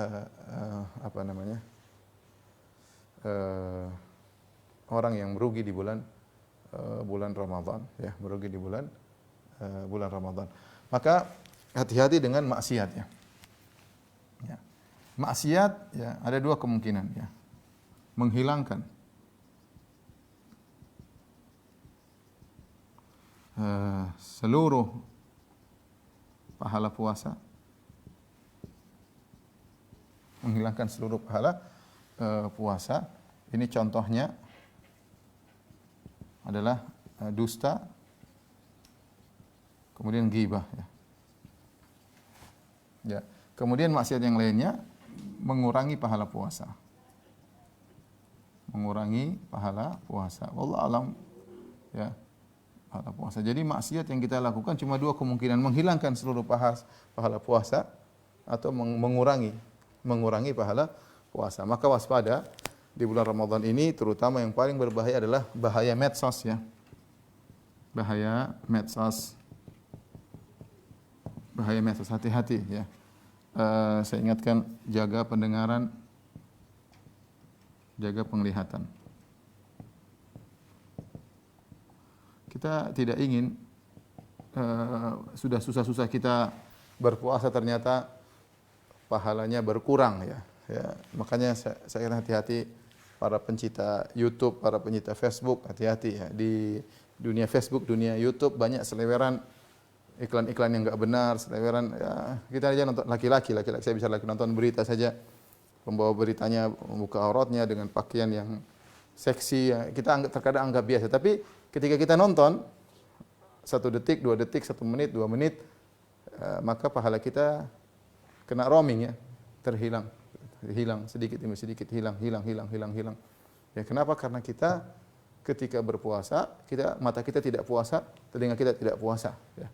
orang yang merugi di bulan bulan Ramadan, ya, merugi di bulan Ramadan. Maka hati-hati dengan maksiat, ya. Ya. Maksiat, ya, ada dua kemungkinan, ya. Menghilangkan seluruh pahala puasa, menghilangkan seluruh pahala puasa. Ini contohnya adalah dusta, kemudian ghibah, ya. Ya. Kemudian maksiat yang lainnya mengurangi pahala puasa. Mengurangi pahala puasa. Wallahu alam, ya. Pahala puasa. Jadi maksiat yang kita lakukan cuma dua kemungkinan, menghilangkan seluruh pahala puasa atau mengurangi pahala puasa. Maka waspada di bulan Ramadan ini, terutama yang paling berbahaya adalah bahaya medsos, ya. Bahaya medsos. Bahaya medsos, hati-hati, ya. Saya ingatkan, jaga pendengaran, jaga penglihatan. Kita tidak ingin sudah susah-susah kita berpuasa ternyata pahalanya berkurang, ya. Ya, makanya saya hati-hati para pencinta YouTube, para pencinta Facebook, hati-hati, ya. Di dunia Facebook, dunia YouTube banyak seleweran iklan-iklan yang enggak benar, seleweran, ya. Kita aja nonton laki-laki saya bisa nonton berita saja, pembawa beritanya membuka auratnya dengan pakaian yang seksi, ya. Kita terkadang anggap biasa, tapi ketika kita nonton 1 detik, 2 detik, 1 menit, 2 menit, maka pahala kita kena roaming, ya, hilang sedikit demi sedikit, hilang. Ya, kenapa? Karena kita ketika berpuasa, mata kita tidak puasa, telinga kita tidak puasa, ya.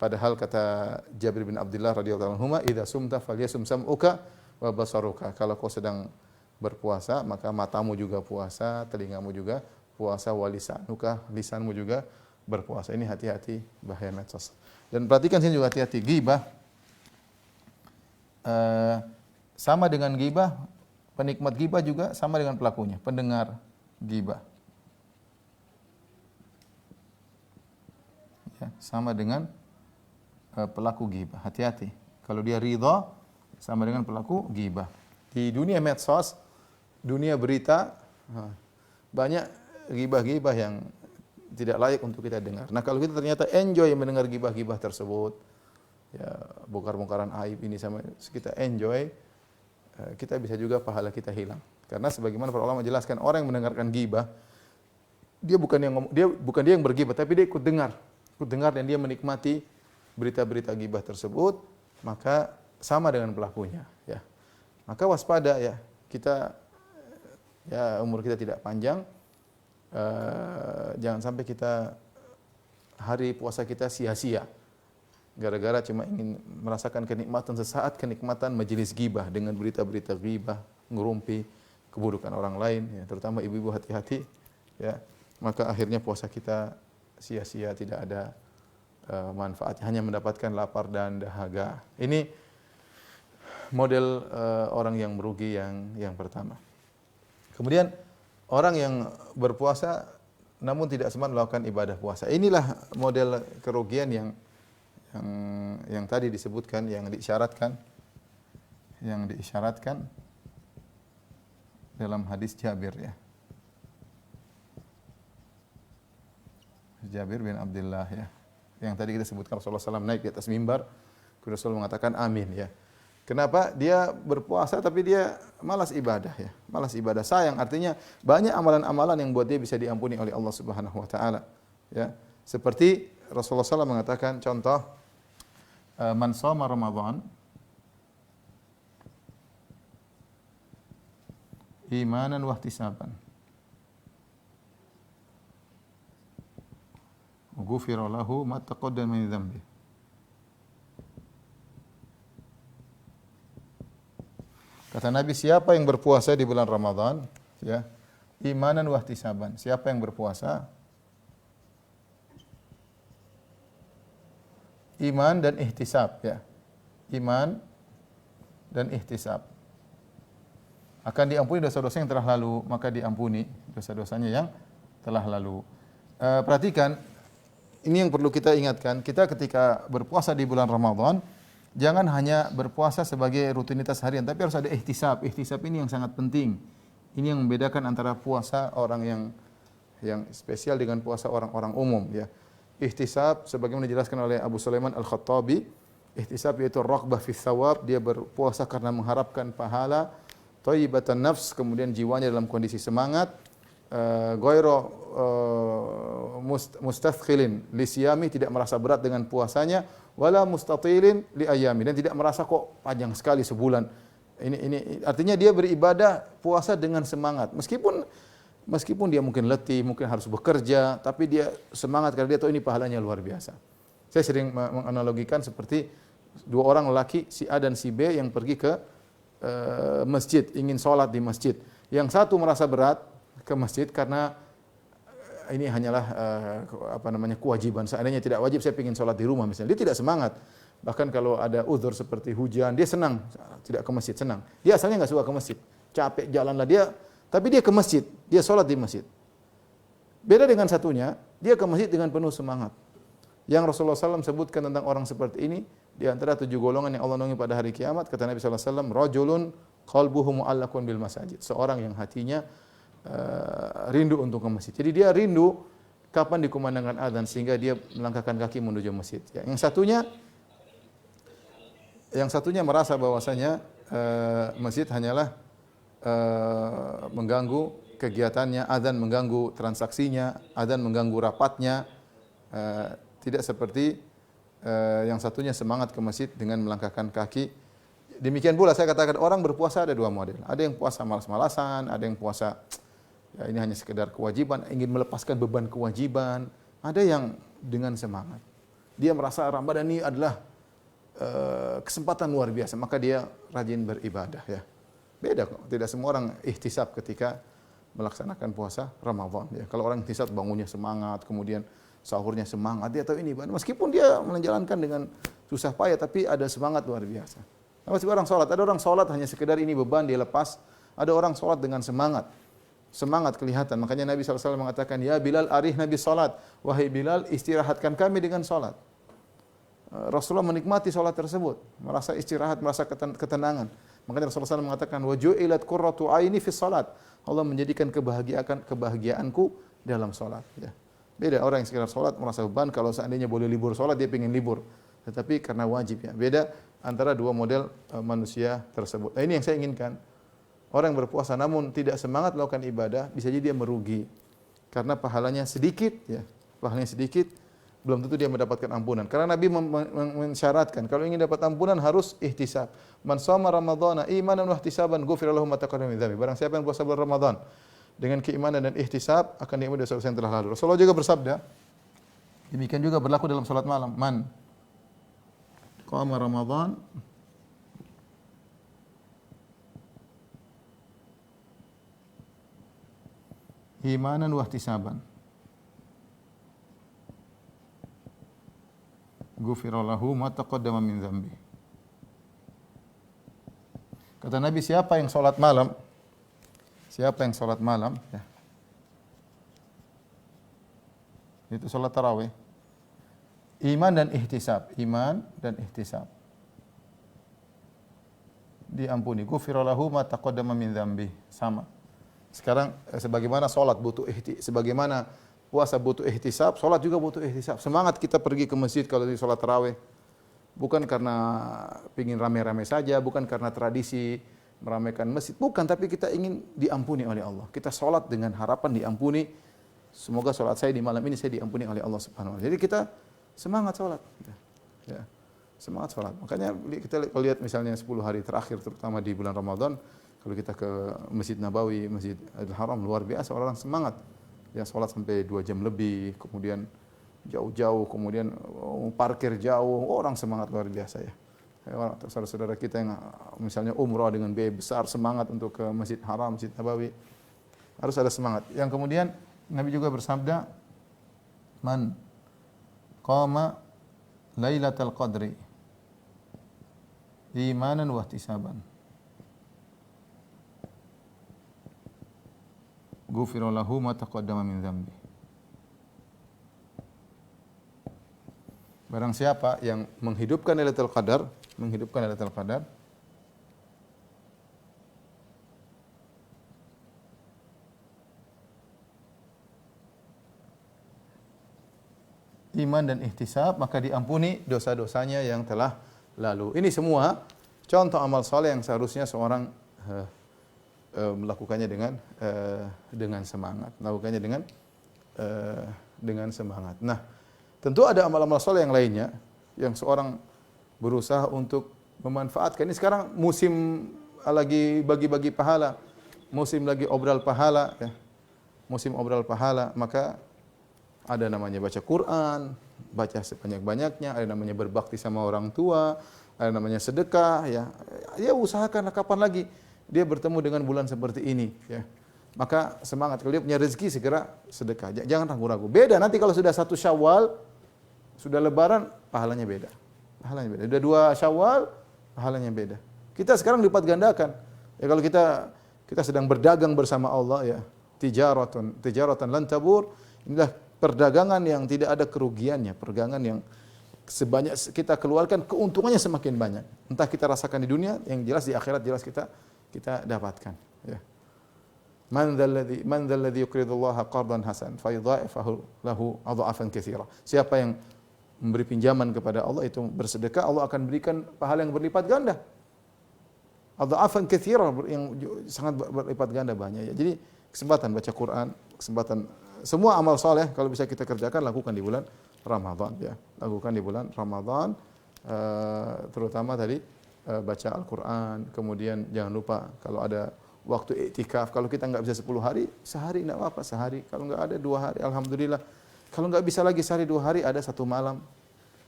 Padahal kata Jabir bin Abdullah radhiyallahu anhu, "Idza sumta falyasum sam'uka wa basaruka." Kalau kau sedang berpuasa, maka matamu juga puasa, telingamu juga puasa, wa lisanuka, lisanmu juga berpuasa. Ini hati-hati bahaya medsos. Dan perhatikan sini juga hati-hati ghibah. Sama dengan ghibah, penikmat ghibah juga sama dengan pelakunya, pendengar ghibah. Ya, sama dengan pelaku ghibah. Hati-hati. Kalau dia ridha, sama dengan pelaku ghibah. Di dunia medsos, dunia berita, banyak ghibah-ghibah yang tidak layak untuk kita dengar. Nah, kalau kita ternyata enjoy mendengar ghibah-ghibah tersebut, ya, bongkar-bongkaran aib ini sama kita enjoy, kita bisa juga pahala kita hilang. Karena sebagaimana para ulama jelaskan, orang yang mendengarkan ghibah, dia bukan dia yang berghibah, tapi dia ikut dengar dan dia menikmati berita-berita ghibah tersebut, maka sama dengan pelakunya, ya. Maka waspada, ya. Kita, ya, umur kita tidak panjang, jangan sampai kita hari puasa kita sia-sia gara-gara cuma ingin merasakan kenikmatan sesaat, kenikmatan majelis ghibah dengan berita-berita ghibah, ngerumpi keburukan orang lain, ya, terutama ibu-ibu, hati-hati, ya. Maka akhirnya puasa kita sia-sia, tidak ada manfaat, hanya mendapatkan lapar dan dahaga. Ini model orang yang merugi yang pertama. Kemudian orang yang berpuasa namun tidak sempat melakukan ibadah puasa. Inilah model kerugian yang tadi disebutkan, yang diisyaratkan dalam hadis Jabir, ya. Jabir bin Abdullah, ya. Yang tadi kita sebutkan, Rasulullah SAW naik di atas mimbar, kemudian Rasulullah mengatakan amin, ya. Kenapa? Dia berpuasa tapi dia malas ibadah, ya. Malas ibadah. Sayang, artinya banyak amalan-amalan yang buat dia bisa diampuni oleh Allah Subhanahu wa taala, ya. Seperti Rasulullah SAW mengatakan, contoh, man shoma Ramadan imanan wa ihtisaban ghufira lahu ma taqaddama min dhanbi. Kata Nabi, siapa yang berpuasa di bulan Ramadan, ya, imanan wa ihtisaban. Siapa yang berpuasa iman dan ihtisab, ya. Iman dan ihtisab. Akan diampuni dosa-dosa yang telah lalu, maka diampuni dosa-dosanya yang telah lalu. perhatikan, ini yang perlu kita ingatkan, kita ketika berpuasa di bulan Ramadan, jangan hanya berpuasa sebagai rutinitas harian, tapi harus ada ihtisab. Ihtisab ini yang sangat penting. Ini yang membedakan antara puasa orang yang spesial dengan puasa orang-orang umum, ya. Ihtisab sebagaimana dijelaskan oleh Abu Sulaiman Al-Khattabi, ihtisab yaitu raghbah fi thawab, dia berpuasa karena mengharapkan pahala, thayyibatan nafs, kemudian jiwanya dalam kondisi semangat, ghairu mustathqilin li siyami, tidak merasa berat dengan puasanya, wala mustatilin li ayami, dan tidak merasa kok panjang sekali sebulan. Ini artinya dia beribadah puasa dengan semangat. Meskipun dia mungkin letih, mungkin harus bekerja, tapi dia semangat karena dia tahu ini pahalanya luar biasa. Saya sering menganalogikan seperti dua orang lelaki, si A dan si B, yang pergi ke masjid, ingin sholat di masjid. Yang satu merasa berat ke masjid karena ini hanyalah kewajiban. Seandainya tidak wajib, saya ingin sholat di rumah misalnya. Dia tidak semangat. Bahkan kalau ada uzur seperti hujan, dia senang tidak ke masjid, senang. Dia asalnya nggak suka ke masjid, capek jalanlah dia, tapi dia ke masjid, dia sholat di masjid. Beda dengan satunya, dia ke masjid dengan penuh semangat. Yang Rasulullah SAW sebutkan tentang orang seperti ini, di antara 7 golongan yang Allah naungi pada hari kiamat, kata Nabi SAW, rajulun qalbuhu mu'allaqun bil masajid. Seorang yang hatinya rindu untuk ke masjid. Jadi dia rindu kapan dikumandangkan azan sehingga dia melangkahkan kaki menuju masjid. Ya, yang satunya merasa bahwasanya masjid hanyalah mengganggu kegiatannya, azan mengganggu transaksinya, azan mengganggu rapatnya. Tidak seperti yang satunya semangat ke masjid dengan melangkahkan kaki. Demikian pula saya katakan orang berpuasa ada dua model. Ada yang puasa malas-malasan, ada yang puasa ya ini hanya sekedar kewajiban, ingin melepaskan beban kewajiban. Ada yang dengan semangat. Dia merasa Ramadan ini adalah kesempatan luar biasa, maka dia rajin beribadah, ya. Beda kok. Tidak semua orang ihtisab ketika melaksanakan puasa Ramadan, ya. Kalau orang ihtisab bangunnya semangat, kemudian sahurnya semangat, dia tahu ini ibadah. Meskipun dia menjalankan dengan susah payah, tapi ada semangat luar biasa. Masih orang sholat, ada orang sholat hanya sekedar ini beban dia lepas. Ada orang sholat dengan semangat, semangat kelihatan. Makanya Nabi SAW mengatakan, ya Bilal arih Nabi sholat, wahai Bilal istirahatkan kami dengan sholat. Rasulullah menikmati sholat tersebut, merasa istirahat, merasa ketenangan. Makanya Rasulullah SAW mengatakan, wa ju'ilat qurratu aini fi sholat. Allah menjadikan kebahagiaanku dalam sholat. Ya. Beda orang yang sekedar sholat merasa beban, kalau seandainya boleh libur sholat dia ingin libur. Tetapi karena wajib, ya. Beda antara dua model manusia tersebut. Nah, ini yang saya inginkan. Orang yang berpuasa namun tidak semangat melakukan ibadah, bisa jadi dia merugi. Karena pahalanya sedikit, ya. Pahalanya sedikit, belum tentu dia mendapatkan ampunan. Karena Nabi mensyaratkan kalau ingin dapat ampunan harus ihtisab. Man shoma ramadhana imanan wa ihtisaban ghufira lahu ma taqaddama min dzambi. Barang siapa yang puasa bulan Ramadan dengan keimanan dan ihtisab akan diampuni dosa-dosa yang telah lalu. Rasulullah juga bersabda, demikian juga berlaku dalam salat malam. Man qama Ramadan imanan wa ihtisaban ghufira lahu ma taqaddama min dzambi. Kata Nabi, siapa yang salat malam? Siapa yang salat malam, ya. Itu salat tarawih. Iman dan ihtisab, iman dan ihtisab. Diampuni. Ghufira lahu ma taqaddama min dzambi. Sama. Sekarang sebagaimana salat butuh sebagaimana puasa butuh ihtisab, salat juga butuh ihtisab. Semangat kita pergi ke masjid kalau di salat tarawih. Bukan karena pingin rame-rame saja, bukan karena tradisi meramaikan masjid, bukan, tapi kita ingin diampuni oleh Allah. Kita salat dengan harapan diampuni. Semoga salat saya di malam ini saya diampuni oleh Allah Subhanahu wa taala. Jadi kita semangat salat. Ya. Semangat salat. Makanya kita kalau lihat misalnya 10 hari terakhir terutama di bulan Ramadan, kalau kita ke Masjid Nabawi, Masjid Al-Haram, luar biasa orang semangat. Ya, salat sampai 2 jam lebih, kemudian jauh-jauh, kemudian parkir jauh, orang semangat luar biasa, ya. Saudara-saudara kita yang misalnya umrah dengan biaya besar, semangat untuk ke Masjid Haram, Masjid Nabawi, harus ada semangat. Yang kemudian Nabi juga bersabda, man qama lailatal qadri imanan wa ihtisaban ghufira lahu ma taqaddama min dzambi. Barang siapa yang menghidupkan Lailatul Qadar, iman dan ihtisab, maka diampuni dosa-dosanya yang telah lalu. Ini semua contoh amal soleh yang seharusnya seorang melakukannya dengan semangat, dengan semangat. Nah, tentu ada amal-amal soleh yang lainnya yang seorang berusaha untuk memanfaatkan. Ini sekarang musim lagi bagi-bagi pahala, musim lagi obral pahala, ya. Musim obral pahala, maka ada namanya baca Quran, baca sebanyak-banyaknya, ada namanya berbakti sama orang tua, ada namanya sedekah, ya. Ya usahakanlah kapan lagi dia bertemu dengan bulan seperti ini, ya. Maka semangat, kalau dia punya rezeki segera sedekah. Jangan ragu-ragu. Beda nanti kalau sudah 1 Syawal, sudah lebaran, pahalanya beda. Sudah 2 Syawal, pahalanya beda. Kita sekarang lipat gandakan. Ya kalau kita sedang berdagang bersama Allah, ya. Tijaratan lan tabur. Inilah perdagangan yang tidak ada kerugiannya, perdagangan yang sebanyak kita keluarkan keuntungannya semakin banyak. Entah kita rasakan di dunia, yang jelas di akhirat jelas kita dapatkan, ya. Man dzalladzi yuqridullaha qardan hasan fayudha'ifahu lahu adha'afan katsira. Siapa yang memberi pinjaman kepada Allah itu bersedekah, Allah akan berikan pahala yang berlipat ganda. Adha'afan katsira, yang sangat berlipat ganda banyak, ya. Jadi kesempatan baca Quran, kesempatan semua amal soleh kalau bisa kita kerjakan, lakukan di bulan Ramadan, ya. Lakukan di bulan Ramadan, terutama tadi baca Al-Quran. Kemudian jangan lupa kalau ada waktu iktikaf, kalau kita nggak bisa 10 hari, sehari nggak apa-apa, sehari. Kalau nggak ada 2 hari, alhamdulillah. Kalau nggak bisa lagi sehari 2 hari, ada 1 malam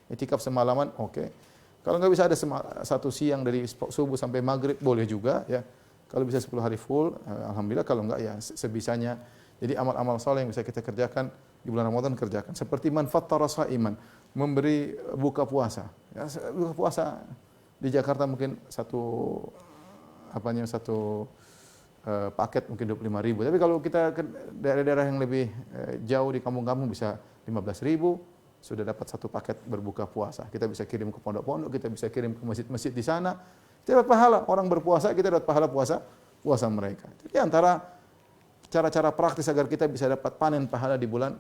iktikaf semalaman, oke. Kalau nggak bisa ada 1 siang dari subuh sampai maghrib, boleh juga, ya. Kalau bisa 10 hari full, alhamdulillah. Kalau nggak, ya sebisanya. Jadi amal-amal saleh yang bisa kita kerjakan di bulan Ramadan, kerjakan. Seperti man fattara sha'iman, memberi buka puasa. Ya, buka puasa di Jakarta mungkin satu paket mungkin 25.000. Tapi kalau kita ke daerah-daerah yang lebih jauh di kampung-kampung bisa 15.000, sudah dapat 1 paket berbuka puasa. Kita bisa kirim ke pondok-pondok, kita bisa kirim ke masjid-masjid di sana. Kita dapat pahala. Orang berpuasa, kita dapat pahala puasa mereka. Jadi antara cara-cara praktis agar kita bisa dapat panen pahala di bulan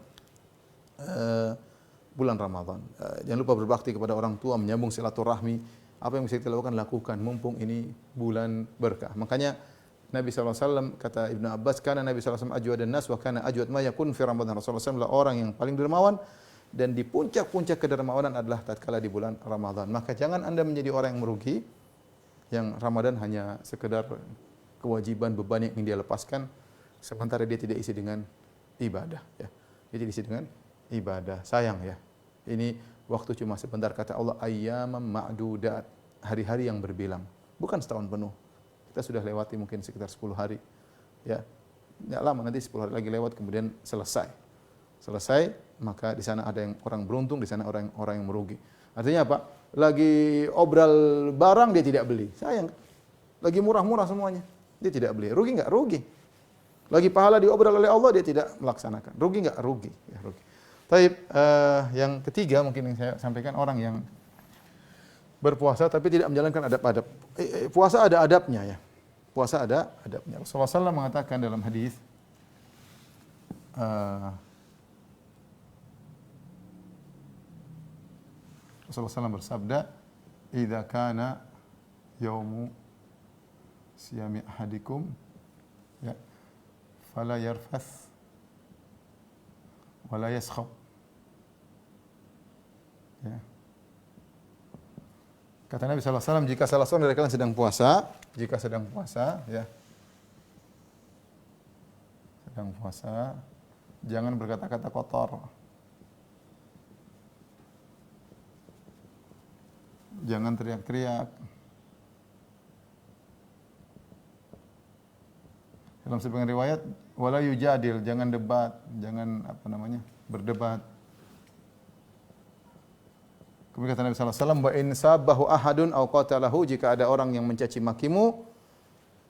Ramadan. Jangan lupa berbakti kepada orang tua, menyambung silaturahmi. Apa yang bisa kita lakukan mumpung ini bulan berkah. Makanya Nabi SAW, kata Ibnu Abbas, karena Nabi SAW ajwadan nas wa kana ajwad ma yakun fi Ramadan. Rasulullah SAW adalah orang yang paling dermawan, dan di puncak-puncak kedermawanan adalah tatkala di bulan Ramadan. Maka jangan Anda menjadi orang yang merugi, yang Ramadan hanya sekedar kewajiban, beban yang ingin dia lepaskan, sementara dia tidak isi dengan ibadah, ya. Dia tidak isi dengan ibadah. Sayang, ya. Ini waktu cuma sebentar, kata Allah, ayyamam ma'dudat, hari-hari yang berbilang, bukan setahun penuh. Kita sudah lewati mungkin sekitar 10 hari, ya. Tidak lama, nanti 10 hari lagi lewat, kemudian selesai, maka di sana ada yang orang beruntung, di sana orang yang merugi. Artinya apa? Lagi obral barang dia tidak beli, sayang. Lagi murah-murah semuanya, dia tidak beli. Rugi enggak? Rugi. Lagi pahala diobral oleh Allah, dia tidak melaksanakan. Rugi enggak? Rugi. Ya, rugi. Taib, yang ketiga mungkin yang saya sampaikan, orang yang berpuasa tapi tidak menjalankan adab-adab. Puasa ada adabnya, ya. Puasa ada adabnya. Rasulullah SAW mengatakan dalam hadis, Rasulullah SAW bersabda, "Idza kana yaumu siyami ahadikum, ya, fala yarfath wala yaskhab." Ya. Kata Nabi SAW, jika salah seorang dari kalian sedang puasa, ya, jangan berkata-kata kotor. Jangan teriak-teriak. Dalam sebagian riwayat, wala yujadil, jangan debat, jangan berdebat. Kemudian kata Nabi sallallahu alaihi wasallam, wa in sabahu ahadun aw qatalahu, jika ada orang yang mencaci makimu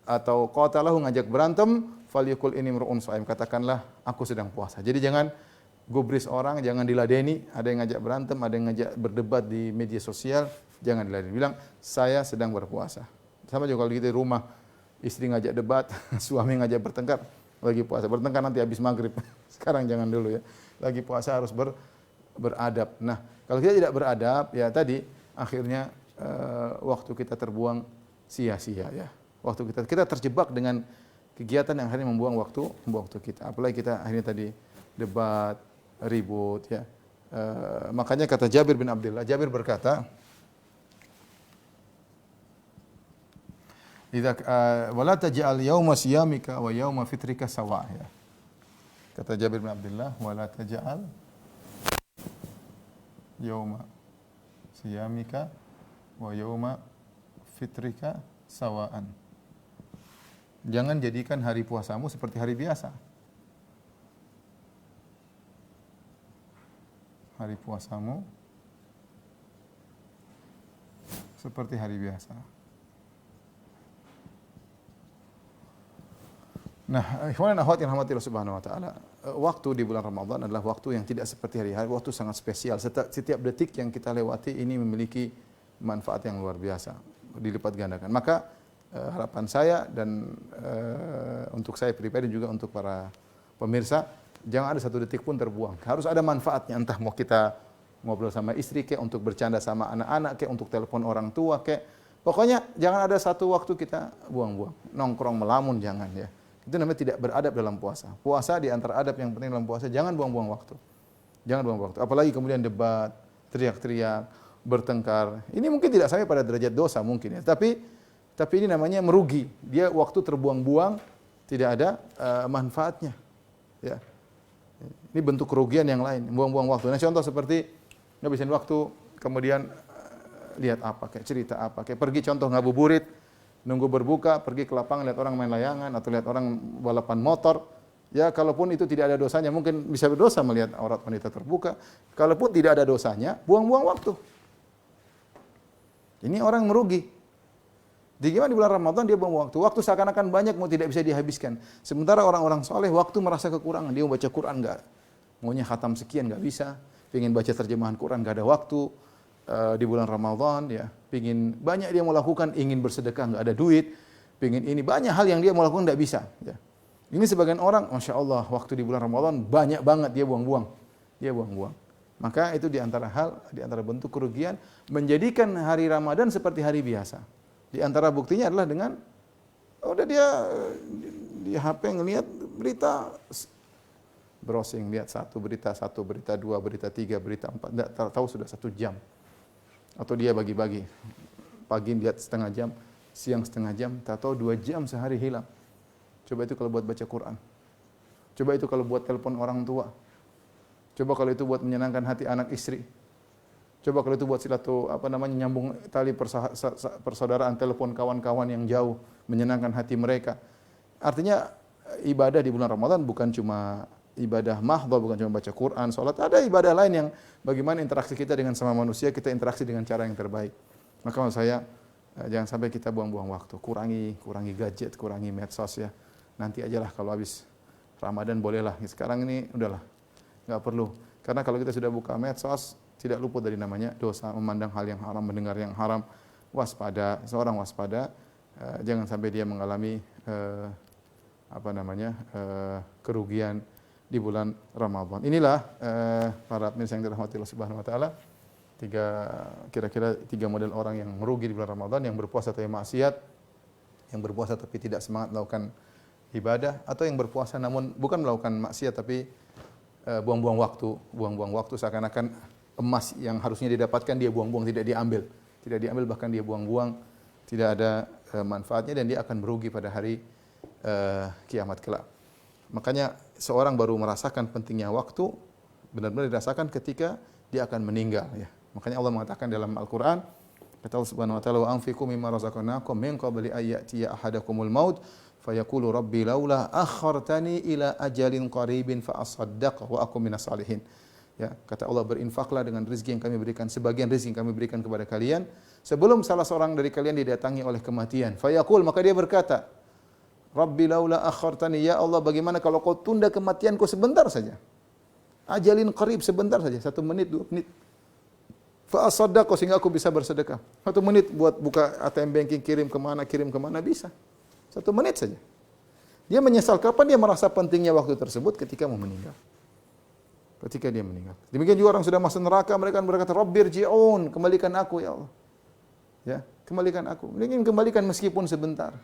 atau qatalahu, ngajak berantem, falyakul inni mar'un shaim, katakanlah aku sedang puasa. Jadi jangan gubris orang, jangan diladeni. Ada yang ngajak berantem, ada yang ngajak berdebat di media sosial, jangan diladeni. Bilang, saya sedang berpuasa. Sama juga kalau gitu di rumah, istri ngajak debat, suami ngajak bertengkar, lagi puasa. Bertengkar nanti habis maghrib. Sekarang jangan dulu ya. Lagi puasa harus beradab. Nah, kalau kita tidak beradab, ya tadi akhirnya waktu kita terbuang sia-sia ya. Waktu kita terjebak dengan kegiatan yang akhirnya membuang waktu kita. Apalagi kita akhirnya tadi debat, ribut ya. Makanya kata Jabir bin Abdullah, Jabir berkata, "Idza wala taj'al yauma siyamika wa yauma fitrika sawa." Ya. Kata Jabir bin Abdullah, "Wala taj'al yauma siyamika wa yauma fitrika sawaan." Jangan jadikan hari puasamu seperti hari biasa. Hari puasamu seperti hari biasa. Nah, ikhwan dan akhwat yang rahmati Allah Subhanahu wa taala, waktu di bulan Ramadan adalah waktu yang tidak seperti hari-hari, waktu sangat spesial. Setiap detik yang kita lewati ini memiliki manfaat yang luar biasa, dilipat gandakan. Maka harapan saya dan untuk saya pribadi juga untuk para pemirsa, jangan ada satu detik pun terbuang. Harus ada manfaatnya, entah mau kita ngobrol sama istri kek, untuk bercanda sama anak-anak kek, untuk telepon orang tua kek. Pokoknya jangan ada satu waktu kita buang-buang. Nongkrong melamun jangan ya. Itu namanya tidak beradab dalam puasa. Puasa di antara adab yang penting dalam puasa, jangan buang-buang waktu. Jangan buang waktu. Apalagi kemudian debat, teriak-teriak, bertengkar. Ini mungkin tidak sampai pada derajat dosa mungkin ya. Tapi ini namanya merugi. Dia waktu terbuang-buang, tidak ada manfaatnya. Ya. Ini bentuk kerugian yang lain, buang-buang waktu. Nah, contoh seperti ngabisin waktu, kemudian lihat apa, kayak cerita apa, kayak pergi contoh ngabuburit, nunggu berbuka, pergi ke lapangan lihat orang main layangan atau lihat orang balapan motor. Ya, kalaupun itu tidak ada dosanya, mungkin bisa berdosa melihat aurat wanita terbuka. Kalaupun tidak ada dosanya, buang-buang waktu. Ini orang merugi. Gimana di bulan Ramadan dia buang waktu. Waktu seakan-akan banyak, mau tidak bisa dihabiskan. Sementara orang-orang soleh waktu merasa kekurangan. Dia mau baca Quran enggak. Maunya khatam sekian enggak bisa. Pengen baca terjemahan Quran enggak ada waktu. Di bulan Ramadan ya. Pengen banyak dia mau lakukan, ingin bersedekah enggak ada duit. Pengen ini banyak hal yang dia mau lakukan enggak bisa. Ya. Ini sebagian orang, Masya Allah, waktu di bulan Ramadan banyak banget dia buang-buang. Dia buang-buang. Maka itu di antara bentuk kerugian, menjadikan hari Ramadan seperti hari biasa. Di antara buktinya adalah dengan udah dia di HP ngelihat berita, browsing, lihat satu berita, dua berita, tiga berita, empat, enggak tahu sudah 1 jam. Atau dia bagi-bagi, pagi lihat setengah jam, siang setengah jam, tak tahu 2 jam sehari hilang. Coba itu kalau buat baca Quran. Coba itu kalau buat telepon orang tua. Coba kalau itu buat menyenangkan hati anak istri. Coba kalau itu buat nyambung tali persaudaraan, telepon kawan-kawan yang jauh, menyenangkan hati mereka. Artinya ibadah di bulan Ramadan bukan cuma ibadah mahdhah, bukan cuma baca Quran, salat, ada ibadah lain yang bagaimana interaksi kita dengan sama manusia, kita interaksi dengan cara yang terbaik. Maka maksud saya jangan sampai kita buang-buang waktu. Kurangi gadget, kurangi medsos ya. Nanti ajalah kalau habis Ramadan bolehlah. Sekarang ini udahlah. Enggak perlu. Karena kalau kita sudah buka medsos, tidak luput dari namanya dosa, memandang hal yang haram, mendengar yang haram. Waspada, seorang waspada, jangan sampai dia mengalami kerugian di bulan Ramadan. Inilah para pemirsa yang dirahmati Allah Subhanahu wa taala, kira-kira 3 model orang yang merugi di bulan Ramadan, yang berpuasa tapi maksiat, yang berpuasa tapi tidak semangat melakukan ibadah, atau yang berpuasa namun bukan melakukan maksiat tapi buang-buang waktu seakan-akan emas yang harusnya didapatkan dia buang-buang, tidak diambil bahkan dia buang-buang, tidak ada manfaatnya dan dia akan merugi pada hari kiamat kelak. Makanya seorang baru merasakan pentingnya waktu benar-benar dirasakan ketika dia akan meninggal ya. Makanya Allah mengatakan dalam Al-Qur'an, kata Allah Subhanahu wa taala, "Wa anfiqu mimma razaqnakum min qabli an ya'tiya ahadakumul maut fayaqulu rabbi laula akhartani ila ajalin qaribin fa asaddaq wa akum minas salihin." Ya, kata Allah, berinfaklah dengan rezeki yang kami berikan, sebagian rezeki yang kami berikan kepada kalian sebelum salah seorang dari kalian didatangi oleh kematian. Fayaqul, maka dia berkata, Rabbi laula akhartani, ya Allah bagaimana kalau kau tunda kematianku sebentar saja. Ajalin qarib, sebentar saja, 1 menit, 2 menit. Fa asaddaqo, sehingga aku bisa bersedekah. 1 menit buat buka ATM banking, kirim kemana bisa. 1 menit saja. Dia menyesal kapan dia merasa pentingnya waktu tersebut ketika mau meninggal. Ketika dia meninggal. Demikian juga orang sudah masuk neraka, mereka berkata, Rabbirji'un, kembalikan aku ya Allah. Ya, kembalikan aku. Ingin kembalikan meskipun sebentar.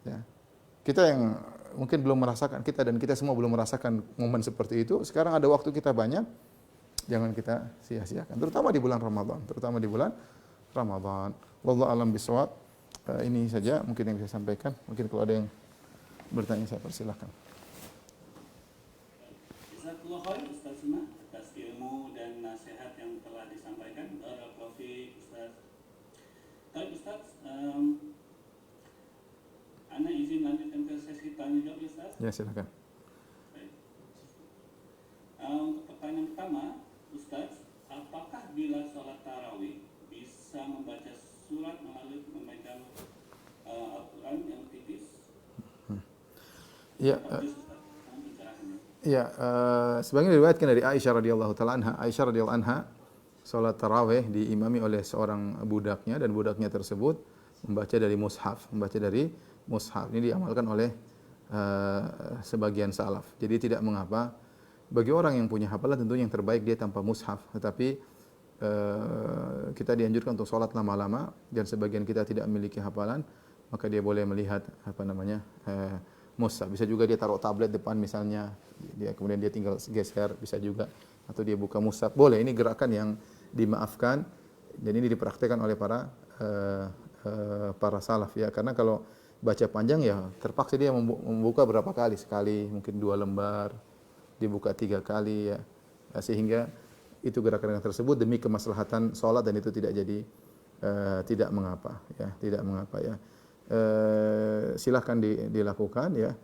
Ya. Kita yang mungkin belum merasakan, kita dan kita semua belum merasakan momen seperti itu. Sekarang ada waktu kita banyak, jangan kita sia-siakan. Terutama di bulan Ramadan. Wallahu a'lam bishawab. Ini saja mungkin yang bisa saya sampaikan. Mungkin kalau ada yang bertanya saya persilahkan. Jazakallahu khair Ustaz Sima atas ilmu dan nasihat yang telah disampaikan. Barakallahu fiik Ustaz. Baik Ustaz, Ana izin lanjutkan ke sesi tanya jawab Ustaz. Ya, silakan. Baik. Untuk pertanyaan pertama, Ustaz, apakah bila sholat tarawih bisa membaca surat melalui memegang Al-Quran yang tipis? Ya, ya, sebagaimana diriwayatkan dari Aisyah radhiyallahu taala anha, salat tarawih diimami oleh seorang budaknya dan budaknya tersebut membaca dari mushaf. Ini diamalkan oleh sebagian salaf. Jadi tidak mengapa bagi orang yang punya hafalan tentunya yang terbaik dia tanpa mushaf, tetapi kita dianjurkan untuk salat lama-lama dan sebagian kita tidak memiliki hafalan, maka dia boleh melihat mushaf. Bisa juga dia taruh tablet depan misalnya, kemudian dia tinggal geser, bisa juga, atau dia buka mushaf. Boleh, ini gerakan yang dimaafkan dan ini dipraktikkan oleh para salaf ya. Karena kalau baca panjang ya terpaksa dia membuka berapa kali, sekali mungkin 2 lembar, dibuka 3 kali ya. Sehingga itu gerakan tersebut demi kemaslahatan salat dan itu tidak mengapa ya. Silahkan dilakukan ya,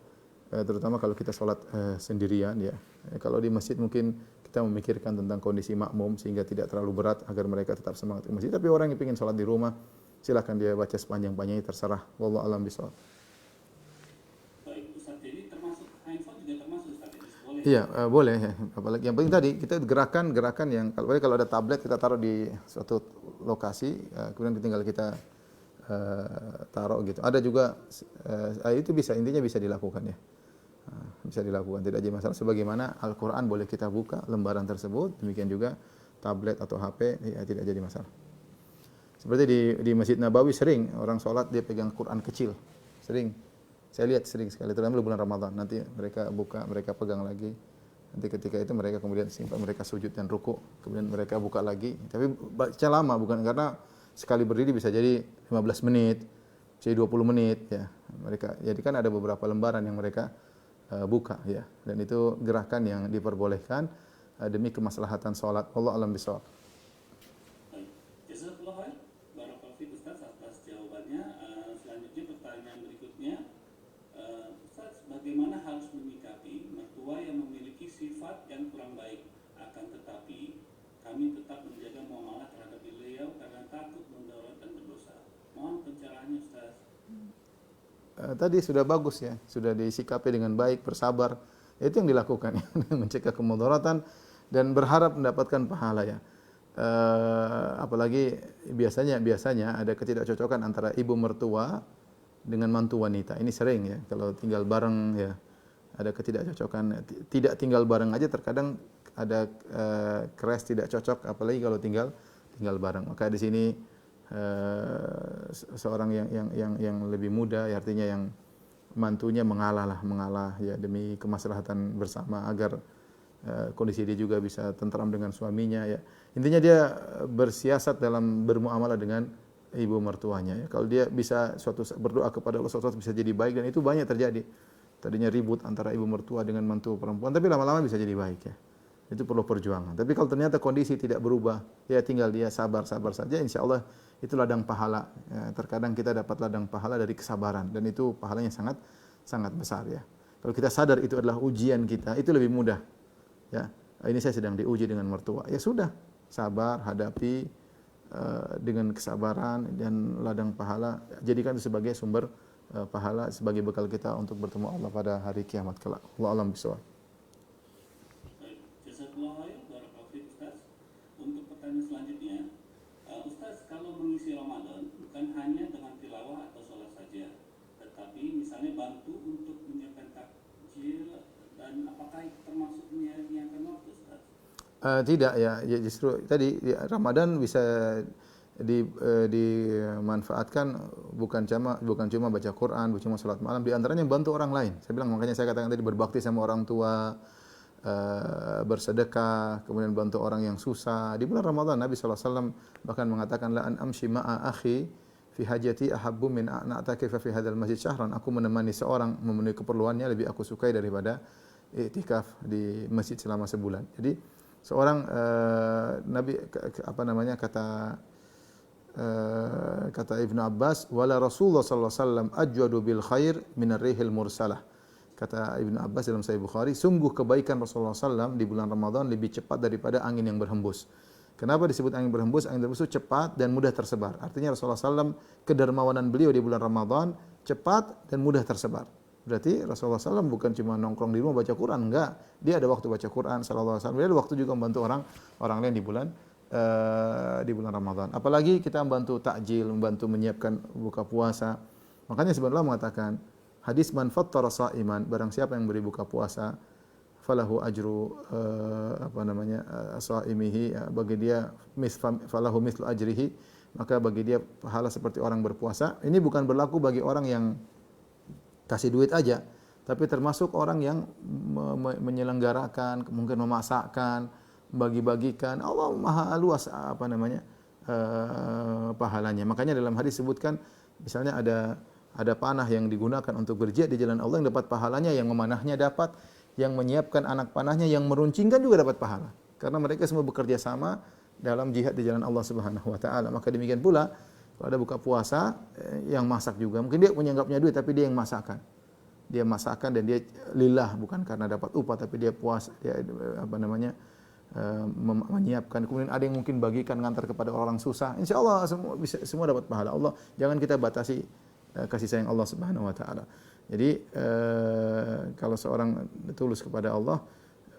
terutama kalau kita sholat sendirian ya. Kalau di masjid mungkin kita memikirkan tentang kondisi makmum sehingga tidak terlalu berat agar mereka tetap semangat ke masjid. Tapi orang yang ingin sholat di rumah, silahkan dia baca sepanjang-panjangnya, terserah. Wallahu a'lam bishawab. Baik Ustaz, jadi termasuk handphone juga termasuk Ustaz? Boleh? Iya, boleh. Apalagi yang penting tadi kita gerakan yang kalau ada tablet kita taruh di suatu lokasi, kemudian tinggal kita taruh gitu. Ada juga itu intinya bisa dilakukan ya. Bisa dilakukan, tidak jadi masalah. Sebagaimana Al-Quran boleh kita buka lembaran tersebut, demikian juga tablet atau HP ya, tidak jadi masalah. Seperti di Masjid Nabawi sering orang sholat dia pegang Quran kecil, sering. Saya lihat sering sekali, terutama bulan Ramadan. Nanti mereka buka, mereka pegang lagi. Nanti ketika itu mereka kemudian simpan, mereka sujud dan ruku, kemudian mereka buka lagi. Tapi baca lama, bukan karena sekali berdiri bisa jadi 15 menit, bisa jadi 20 menit ya. Jadi kan ada beberapa lembaran yang mereka buka ya. Dan itu gerakan yang diperbolehkan demi kemaslahatan salat. Wallahu a'lam bishawab. Baik. Jazakallahu khair. Barakallahu fiik Ustaz atas jawabannya. Selanjutnya pertanyaan berikutnya, Ustaz, bagaimana harus menyikapi mertua yang memiliki sifat yang kurang baik, akan tetapi kami tetap menjaga muamalah terhadap beliau karena takut mendorotkan berdosa. Mohon pencerahannya Ustaz. Tadi sudah bagus ya, sudah disikapi dengan baik, bersabar. Itu yang dilakukan ya, mencegah kemudaratan dan berharap mendapatkan pahala ya. Apalagi biasanya ada ketidakcocokan antara ibu mertua dengan mantu wanita. Ini sering ya, kalau tinggal bareng ya ada ketidakcocokan. Tidak tinggal bareng aja terkadang ada crash, tidak cocok, apalagi kalau tinggal bareng. Maka di sini seorang yang lebih muda ya, artinya yang mantunya mengalah ya demi kemaslahatan bersama agar kondisi dia juga bisa tentram dengan suaminya ya. Intinya dia bersiasat dalam bermuamalah dengan ibu mertuanya ya. Kalau dia bisa berdoa kepada Allah suatu bisa jadi baik, dan itu banyak terjadi. Tadinya ribut antara ibu mertua dengan mantu perempuan, tapi lama-lama bisa jadi baik ya. Itu perlu perjuangan. Tapi kalau ternyata kondisi tidak berubah, ya tinggal dia sabar saja, insya Allah itu ladang pahala. Ya, terkadang kita dapat ladang pahala dari kesabaran, dan itu pahalanya sangat besar ya. Kalau kita sadar itu adalah ujian kita, itu lebih mudah. Ya, ini saya sedang diuji dengan mertua. Ya sudah, sabar, hadapi dengan kesabaran dan ladang pahala. Jadikan itu sebagai sumber pahala, sebagai bekal kita untuk bertemu Allah pada hari kiamat kelak. Wallahu a'lam bishawab. Ramadan bukan hanya dengan tilawah atau sholat saja, tetapi misalnya bantu untuk menyiapkan takjil, dan apakah itu termasuk menyiapkan waktu, Ustaz? Tidak ya, justru tadi Ramadan bisa dimanfaatkan bukan cuma baca Quran, bukan cuma salat malam, di antaranya bantu orang lain. Saya bilang, makanya saya katakan tadi berbakti sama orang tua, bersedekah, kemudian bantu orang yang susah. Di bulan Ramadan Nabi SAW bahkan mengatakan, la an amshi ma'a akhi fi hajati ahabbu min an a'takifa fi hadzal masjid syahran. Aku menemani seorang memenuhi keperluannya lebih aku sukai daripada iktikaf di masjid selama sebulan. Jadi seorang Nabi kata Ibnu Abbas, wala Rasulullah sallallahu alaihi wasallam ajwadu bil khair min ar-rihil mursalah. Kata Ibnu Abbas dalam Sahih Bukhari, sungguh kebaikan Rasulullah SAW di bulan Ramadan lebih cepat daripada angin yang berhembus. Kenapa disebut angin berhembus? Angin berhembus itu cepat dan mudah tersebar. Artinya Rasulullah SAW, kedermawanan beliau di bulan Ramadan cepat dan mudah tersebar. Berarti Rasulullah SAW bukan cuma nongkrong di rumah baca Quran, enggak. Dia ada waktu baca Quran sallallahu alaihi wasallam. Dia ada waktu juga membantu orang lain di bulan Ramadan. Apalagi kita membantu takjil, membantu menyiapkan buka puasa. Makanya sebenarnya mengatakan hadis man fattara sha'iman, barang siapa yang beri buka puasa, falahu ajru shaimihi, bagi dia falahu mislu ajrihi, maka bagi dia pahala seperti orang berpuasa. Ini bukan berlaku bagi orang yang kasih duit aja, tapi termasuk orang yang menyelenggarakan, mungkin memasakkan, bagi-bagikan. Allah Maha luas pahalanya. Makanya dalam hadis sebutkan, misalnya ada panah yang digunakan untuk berjihad di jalan Allah yang dapat pahalanya, yang memanahnya dapat, yang menyiapkan anak panahnya, yang meruncingkan juga dapat pahala. Karena mereka semua bekerja sama dalam jihad di jalan Allah Subhanahu wa taala. Maka demikian pula kalau ada buka puasa, yang masak juga, mungkin dia menganggapnya duit tapi dia yang masakkan. Dia masakkan dan dia lillah, bukan karena dapat upah tapi dia puas, dia menyiapkan. Kemudian ada yang mungkin bagikan, ngantar kepada orang susah. Insyaallah semua dapat pahala. Allah jangan kita batasi kasih sayang Allah Subhanahu wa taala. Jadi kalau seorang tulus kepada Allah,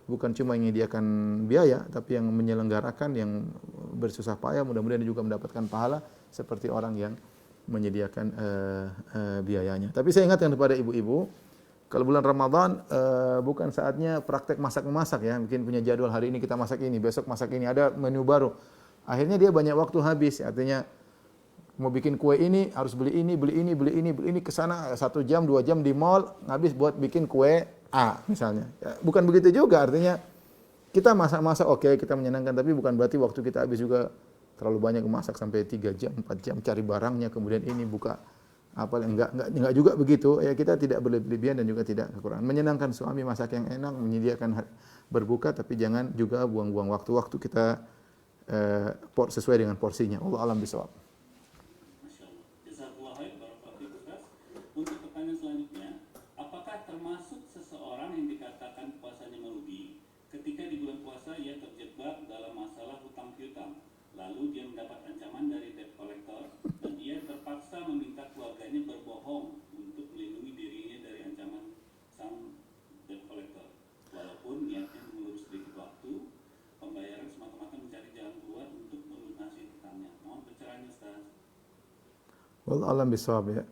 bukan cuma menyediakan biaya, tapi yang menyelenggarakan, yang bersusah payah, mudah-mudahan dia juga mendapatkan pahala seperti orang yang menyediakan biayanya. Tapi saya ingatkan kepada ibu-ibu, kalau bulan Ramadan bukan saatnya praktek masak-memasak ya. Mungkin punya jadwal, hari ini kita masak ini, besok masak ini, ada menu baru. Akhirnya dia banyak waktu habis, artinya mau bikin kue ini harus beli ini ke sana 1 jam 2 jam di mall habis buat bikin kue A misalnya. Ya, bukan begitu juga, artinya kita masak-masak oke, kita menyenangkan, tapi bukan berarti waktu kita habis juga terlalu banyak masak sampai 3 jam 4 jam cari barangnya, kemudian ini buka enggak juga begitu. Ya, kita tidak berlebihan dan juga tidak kekurangan. Menyenangkan suami, masak yang enak, menyediakan berbuka, tapi jangan juga buang-buang waktu kita sesuai dengan porsinya. Allah alam bisawab. Untuk pertanyaan selanjutnya, apakah termasuk seseorang yang dikatakan puasanya merugi ketika di bulan puasa ia terjebak dalam masalah hutang piutang, lalu dia mendapat ancaman dari debt collector dan ia terpaksa meminta keluarganya berbohong untuk melindungi dirinya dari ancaman sang debt collector, walaupun niatnya mengurus sedikit waktu pembayaran semata-mata mencari jalan keluar untuk melunasi hutangnya. Mohon pencerahannya, Ustaz. Wallahu alam bisawab ya.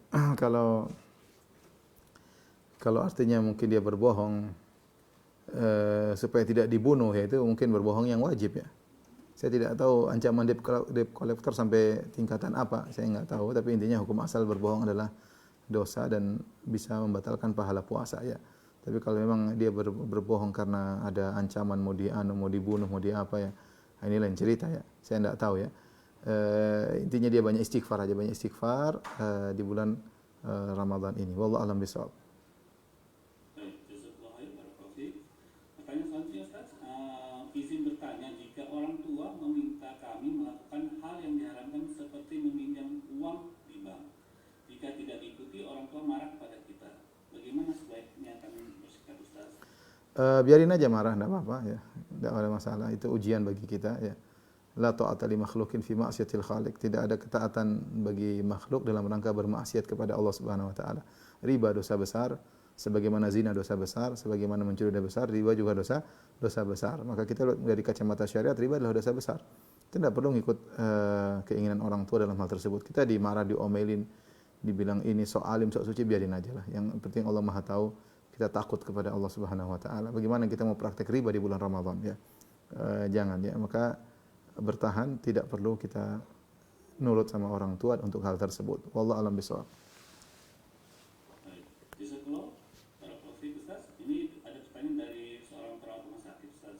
Kalau artinya mungkin dia berbohong supaya tidak dibunuh, ya itu mungkin berbohong yang wajib ya. Saya tidak tahu ancaman debt collector sampai tingkatan apa, saya enggak tahu, tapi intinya hukum asal berbohong adalah dosa dan bisa membatalkan pahala puasa ya. Tapi kalau memang dia berbohong karena ada ancaman mau dibunuh, mau apa ya, ini lain cerita ya. Saya enggak tahu ya. Intinya dia banyak istighfar di bulan Ramadan ini. Wallahu a'lam bishawab. Baik, jazakallahu khairan, barakallahu fiik. Pertanyaan selanjutnya, Ustaz, izin bertanya, jika orang tua meminta kami melakukan hal yang diharamkan seperti meminjam uang di bank, jika tidak diikuti orang tua marah kepada kita, bagaimana sebaiknya kami bersikap, Ustaz? Biarin aja marah, enggak apa-apa ya. Enggak ada masalah, itu ujian bagi kita ya. La ta'ata li makhluqin fi ma'siyatil khaliq. Tidak ada ketaatan bagi makhluk dalam rangka bermaksiat kepada Allah Subhanahu wa taala. Riba dosa besar, sebagaimana zina dosa besar, sebagaimana mencuri dosa besar, riba juga dosa besar. Maka kita dari kacamata syariat riba adalah dosa besar. Kita tidak perlu ngikut keinginan orang tua dalam hal tersebut. Kita dimarah, diomelin, dibilang ini sok alim, sok suci, biarin aja lah. Yang penting Allah Maha tahu, kita takut kepada Allah Subhanahu wa taala. Bagaimana kita mau praktek riba di bulan Ramadan ya? Jangan ya. Maka bertahan, tidak perlu kita nurut sama orang tua untuk hal tersebut. Wallahu a'lam bishawab. Baik. Jazakallah. Barakallahu fiik Ustaz. Ini ada pertanyaan dari seorang perawat rumah sakit Ustaz.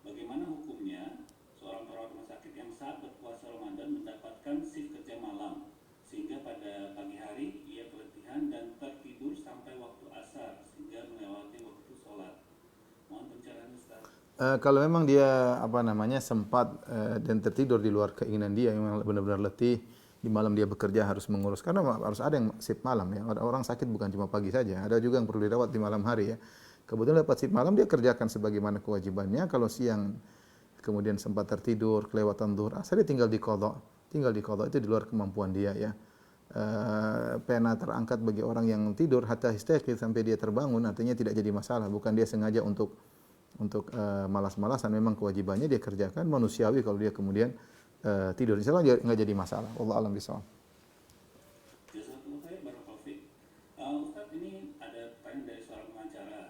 Bagaimana hukumnya seorang perawat rumah sakit yang saat berpuasa Ramadan mendapatkan shift kerja malam sehingga pada pagi hari ia keletihan dan tertidur sampai waktu asar sehingga melewati waktu sholat. Mohon pencerahan Ustaz. Kalau memang dia sempat dan tertidur di luar keinginan dia, memang benar-benar letih, di malam dia bekerja harus mengurus, karena harus ada yang shift malam ya. Orang sakit bukan cuma pagi saja, ada juga yang perlu dirawat di malam hari ya. Kebetulan dapat shift malam, dia kerjakan sebagaimana kewajibannya. Kalau siang kemudian sempat tertidur, kelewatan zuhur, asar, dia tinggal diqadha itu di luar kemampuan dia ya. Pena terangkat bagi orang yang tidur hatta yastayqidh, sampai dia terbangun, artinya tidak jadi masalah. Bukan dia sengaja untuk malas-malasan, memang kewajibannya dia kerjakan, manusiawi kalau dia kemudian tidur. Insyaallah enggak jadi masalah. Wallahu a'lam bishawab. Jazakallahu khair, barakallahu fiik. Ustaz, ini ada pertanyaan dari seorang pengacara.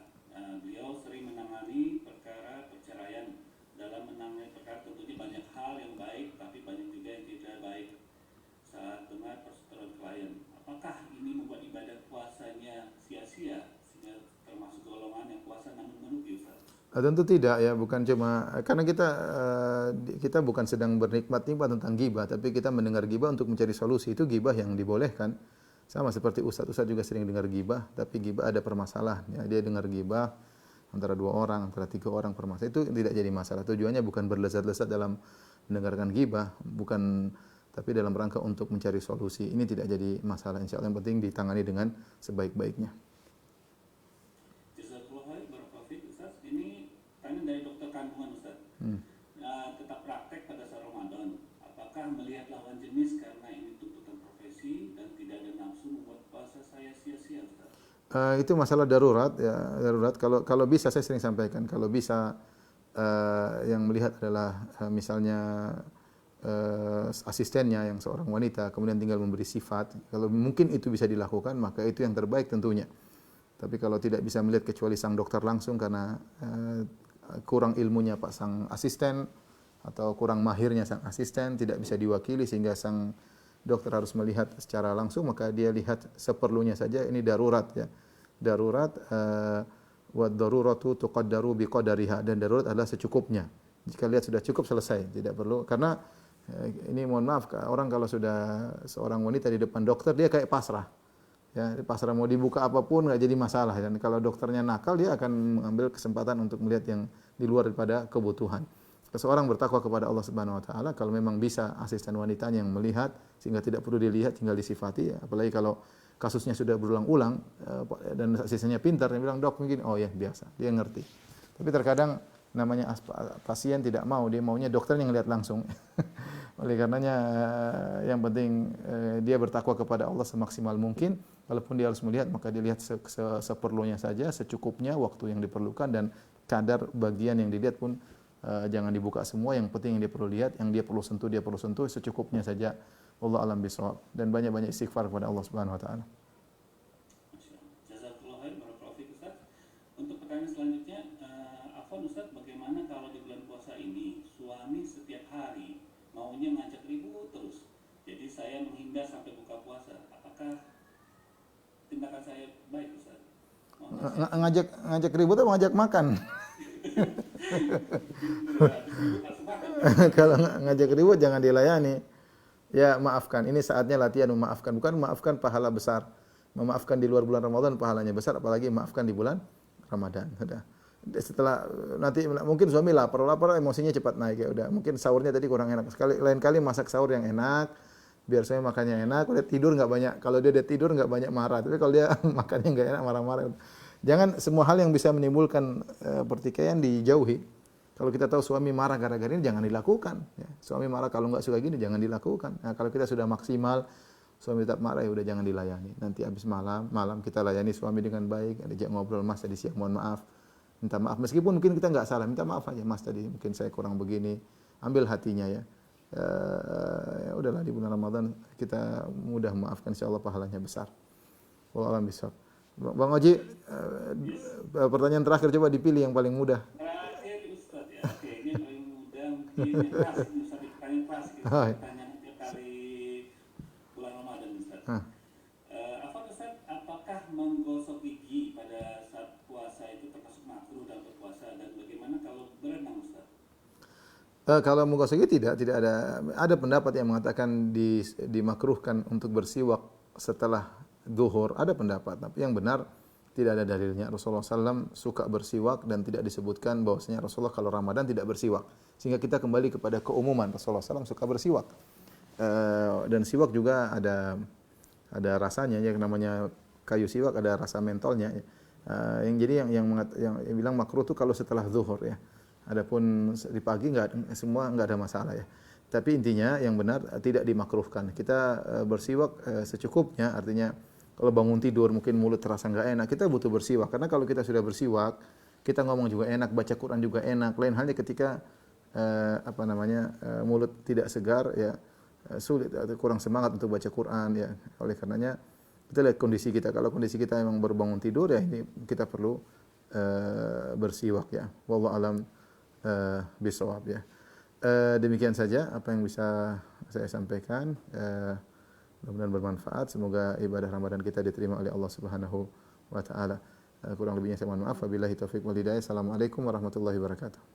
Beliau sering menangani perkara perceraian. Dalam menangani perkara tentunya banyak hal yang baik, tapi banyak juga yang tidak baik. Saat dengar perseteruan klien, apakah ini membuat ibadah puasanya sia-sia sehingga termasuk golongan yang puasa namun merugi, Ustaz? Tentu tidak ya, bukan cuma karena kita bukan sedang bernikmat-nikmat tentang gibah, tapi kita mendengar gibah untuk mencari solusi. Itu gibah yang dibolehkan. Sama seperti ustaz juga sering dengar gibah, tapi gibah ada permasalahan ya. Dia dengar gibah antara 2 orang, antara 3 orang permasalahan, itu tidak jadi masalah. Tujuannya bukan berlezat-lezat dalam mendengarkan gibah, tapi dalam rangka untuk mencari solusi. Ini tidak jadi masalah, insyaallah. Yang penting ditangani dengan sebaik-baiknya. Dari dokter kandungan Ustaz. Tetap praktek pada saat Ramadan. Apakah melihat lawan jenis karena ini tuntutan profesi dan tidak ada nafsu membuat puasa saya sia-sia, Ustaz? Itu masalah darurat ya, darurat. Kalau bisa, saya sering sampaikan, kalau bisa yang melihat adalah misalnya asistennya yang seorang wanita, kemudian tinggal memberi sifat. Kalau mungkin itu bisa dilakukan, maka itu yang terbaik tentunya. Tapi kalau tidak bisa melihat kecuali sang dokter langsung karena kurang ilmunya Pak sang asisten atau kurang mahirnya sang asisten, tidak bisa diwakili sehingga sang dokter harus melihat secara langsung, maka dia lihat seperlunya saja. Ini darurat ya. Darurat wa daruratu tuqaddaru biqadariha, dan darurat adalah secukupnya. Jika lihat sudah cukup, selesai, tidak perlu. Karena ini mohon maaf, orang kalau sudah seorang wanita di depan dokter, dia kayak pasrah. Ya, pasrah mau dibuka apapun nggak jadi masalah. Dan kalau dokternya nakal, dia akan mengambil kesempatan untuk melihat yang di luar daripada kebutuhan. Seseorang bertakwa kepada Allah Subhanahu wa taala, kalau memang bisa asisten wanitanya yang melihat sehingga tidak perlu dilihat, tinggal disifati. Apalagi kalau kasusnya sudah berulang-ulang dan asistennya pintar, dia bilang, "Dok, mungkin oh ya biasa." Dia ngerti. Tapi terkadang namanya pasien tidak mau, dia maunya dokter yang lihat langsung. Oleh karenanya yang penting dia bertakwa kepada Allah semaksimal mungkin. Walaupun dia harus melihat, maka dia lihat seperlunya saja, secukupnya, waktu yang diperlukan, dan kadar bagian yang dilihat pun jangan dibuka semua. Yang penting yang dia perlu lihat, yang dia perlu sentuh, dia perlu sentuh, secukupnya saja. Wallahu a'lam bishawab. Dan banyak-banyak istighfar kepada Allah Subhanahu wa taala. Jazakallahu khair, barakallahu fiik Ustaz. Untuk pertanyaan selanjutnya, Afwan Ustaz, bagaimana kalau di bulan puasa ini suami setiap hari maunya ngajak ribut terus? Jadi saya menghindar sampai buka puasa. Apakah tindakan saya baik, Ustaz? Ngajak ribut atau ngajak makan? Kalau ngajak ribut jangan dilayani. Ya maafkan, ini saatnya latihan memaafkan. Bukan memaafkan pahala besar. Memaafkan di luar bulan Ramadan pahalanya besar, apalagi memaafkan di bulan Ramadan. Sudah. Setelah nanti mungkin suami lapar emosinya cepat naik, ya udah. Mungkin sahurnya tadi kurang enak. Lain kali masak sahur yang enak, biar saya makannya enak. Kalau dia tidur nggak banyak, kalau dia udah tidur nggak banyak marah. Tapi kalau dia makannya nggak enak, marah-marah. Jangan semua hal yang bisa menimbulkan pertikaian dijauhi. Kalau kita tahu suami marah gara-gara ini, jangan dilakukan. Ya. Suami marah kalau nggak suka gini, jangan dilakukan. Nah, kalau kita sudah maksimal, suami tetap marah, ya udah jangan dilayani. Nanti habis malam kita layani suami dengan baik, ajak ngobrol, Mas tadi siang mohon maaf, minta maaf. Meskipun mungkin kita nggak salah, minta maaf aja, Mas tadi mungkin saya kurang begini. Ambil hatinya ya. ya udahlah di bulan Ramadan kita mudah memaafkan, insyaallah pahalanya besar. Wallahu a'lam bishawab. Bang Oji, pertanyaan terakhir coba dipilih yang paling mudah. Terakhir Ustaz ya, oke ini yang paling mudah mungkin yang klasik Ustaz, pertanyaan klasik gitu, Oh, iya. pertanyaan tiap kali bulan Ramadan Ustaz. Hah. Apa Ustaz, apakah menggosok gigi pada saat puasa itu termasuk makruh dalam berpuasa dan bagaimana kalau berenang Ustaz? Kalau menggosok gigi tidak ada pendapat yang mengatakan dimakruhkan untuk bersiwak setelah zuhur, ada pendapat, tapi yang benar tidak ada dalilnya. Rasulullah SAW suka bersiwak dan tidak disebutkan bahwasanya Rasulullah kalau Ramadan tidak bersiwak. Sehingga kita kembali kepada keumuman, Rasulullah SAW suka bersiwak. Dan siwak juga ada rasanya, yang namanya kayu siwak ada rasa mentolnya. Yang bilang makruh itu kalau setelah zuhur ya. Adapun di pagi semua nggak ada masalah ya. Tapi intinya yang benar tidak dimakruhkan. Kita bersiwak secukupnya, artinya kalau bangun tidur mungkin mulut terasa nggak enak, kita butuh bersiwak. Karena kalau kita sudah bersiwak, kita ngomong juga enak, baca Quran juga enak. Lain halnya ketika mulut tidak segar ya, sulit atau kurang semangat untuk baca Quran ya. Oleh karenanya kita lihat kondisi kita. Kalau kondisi kita memang berbangun tidur ya ini kita perlu bersiwak ya. Wallahu alam bisawab ya. Demikian saja apa yang bisa saya sampaikan. Mudah-mudahan bermanfaat. Semoga ibadah Ramadan kita diterima oleh Allah Subhanahu wa taala. Kurang lebihnya saya mohon maaf. Wabillahi taufiq wal hidayah. Assalamualaikum warahmatullahi wabarakatuh.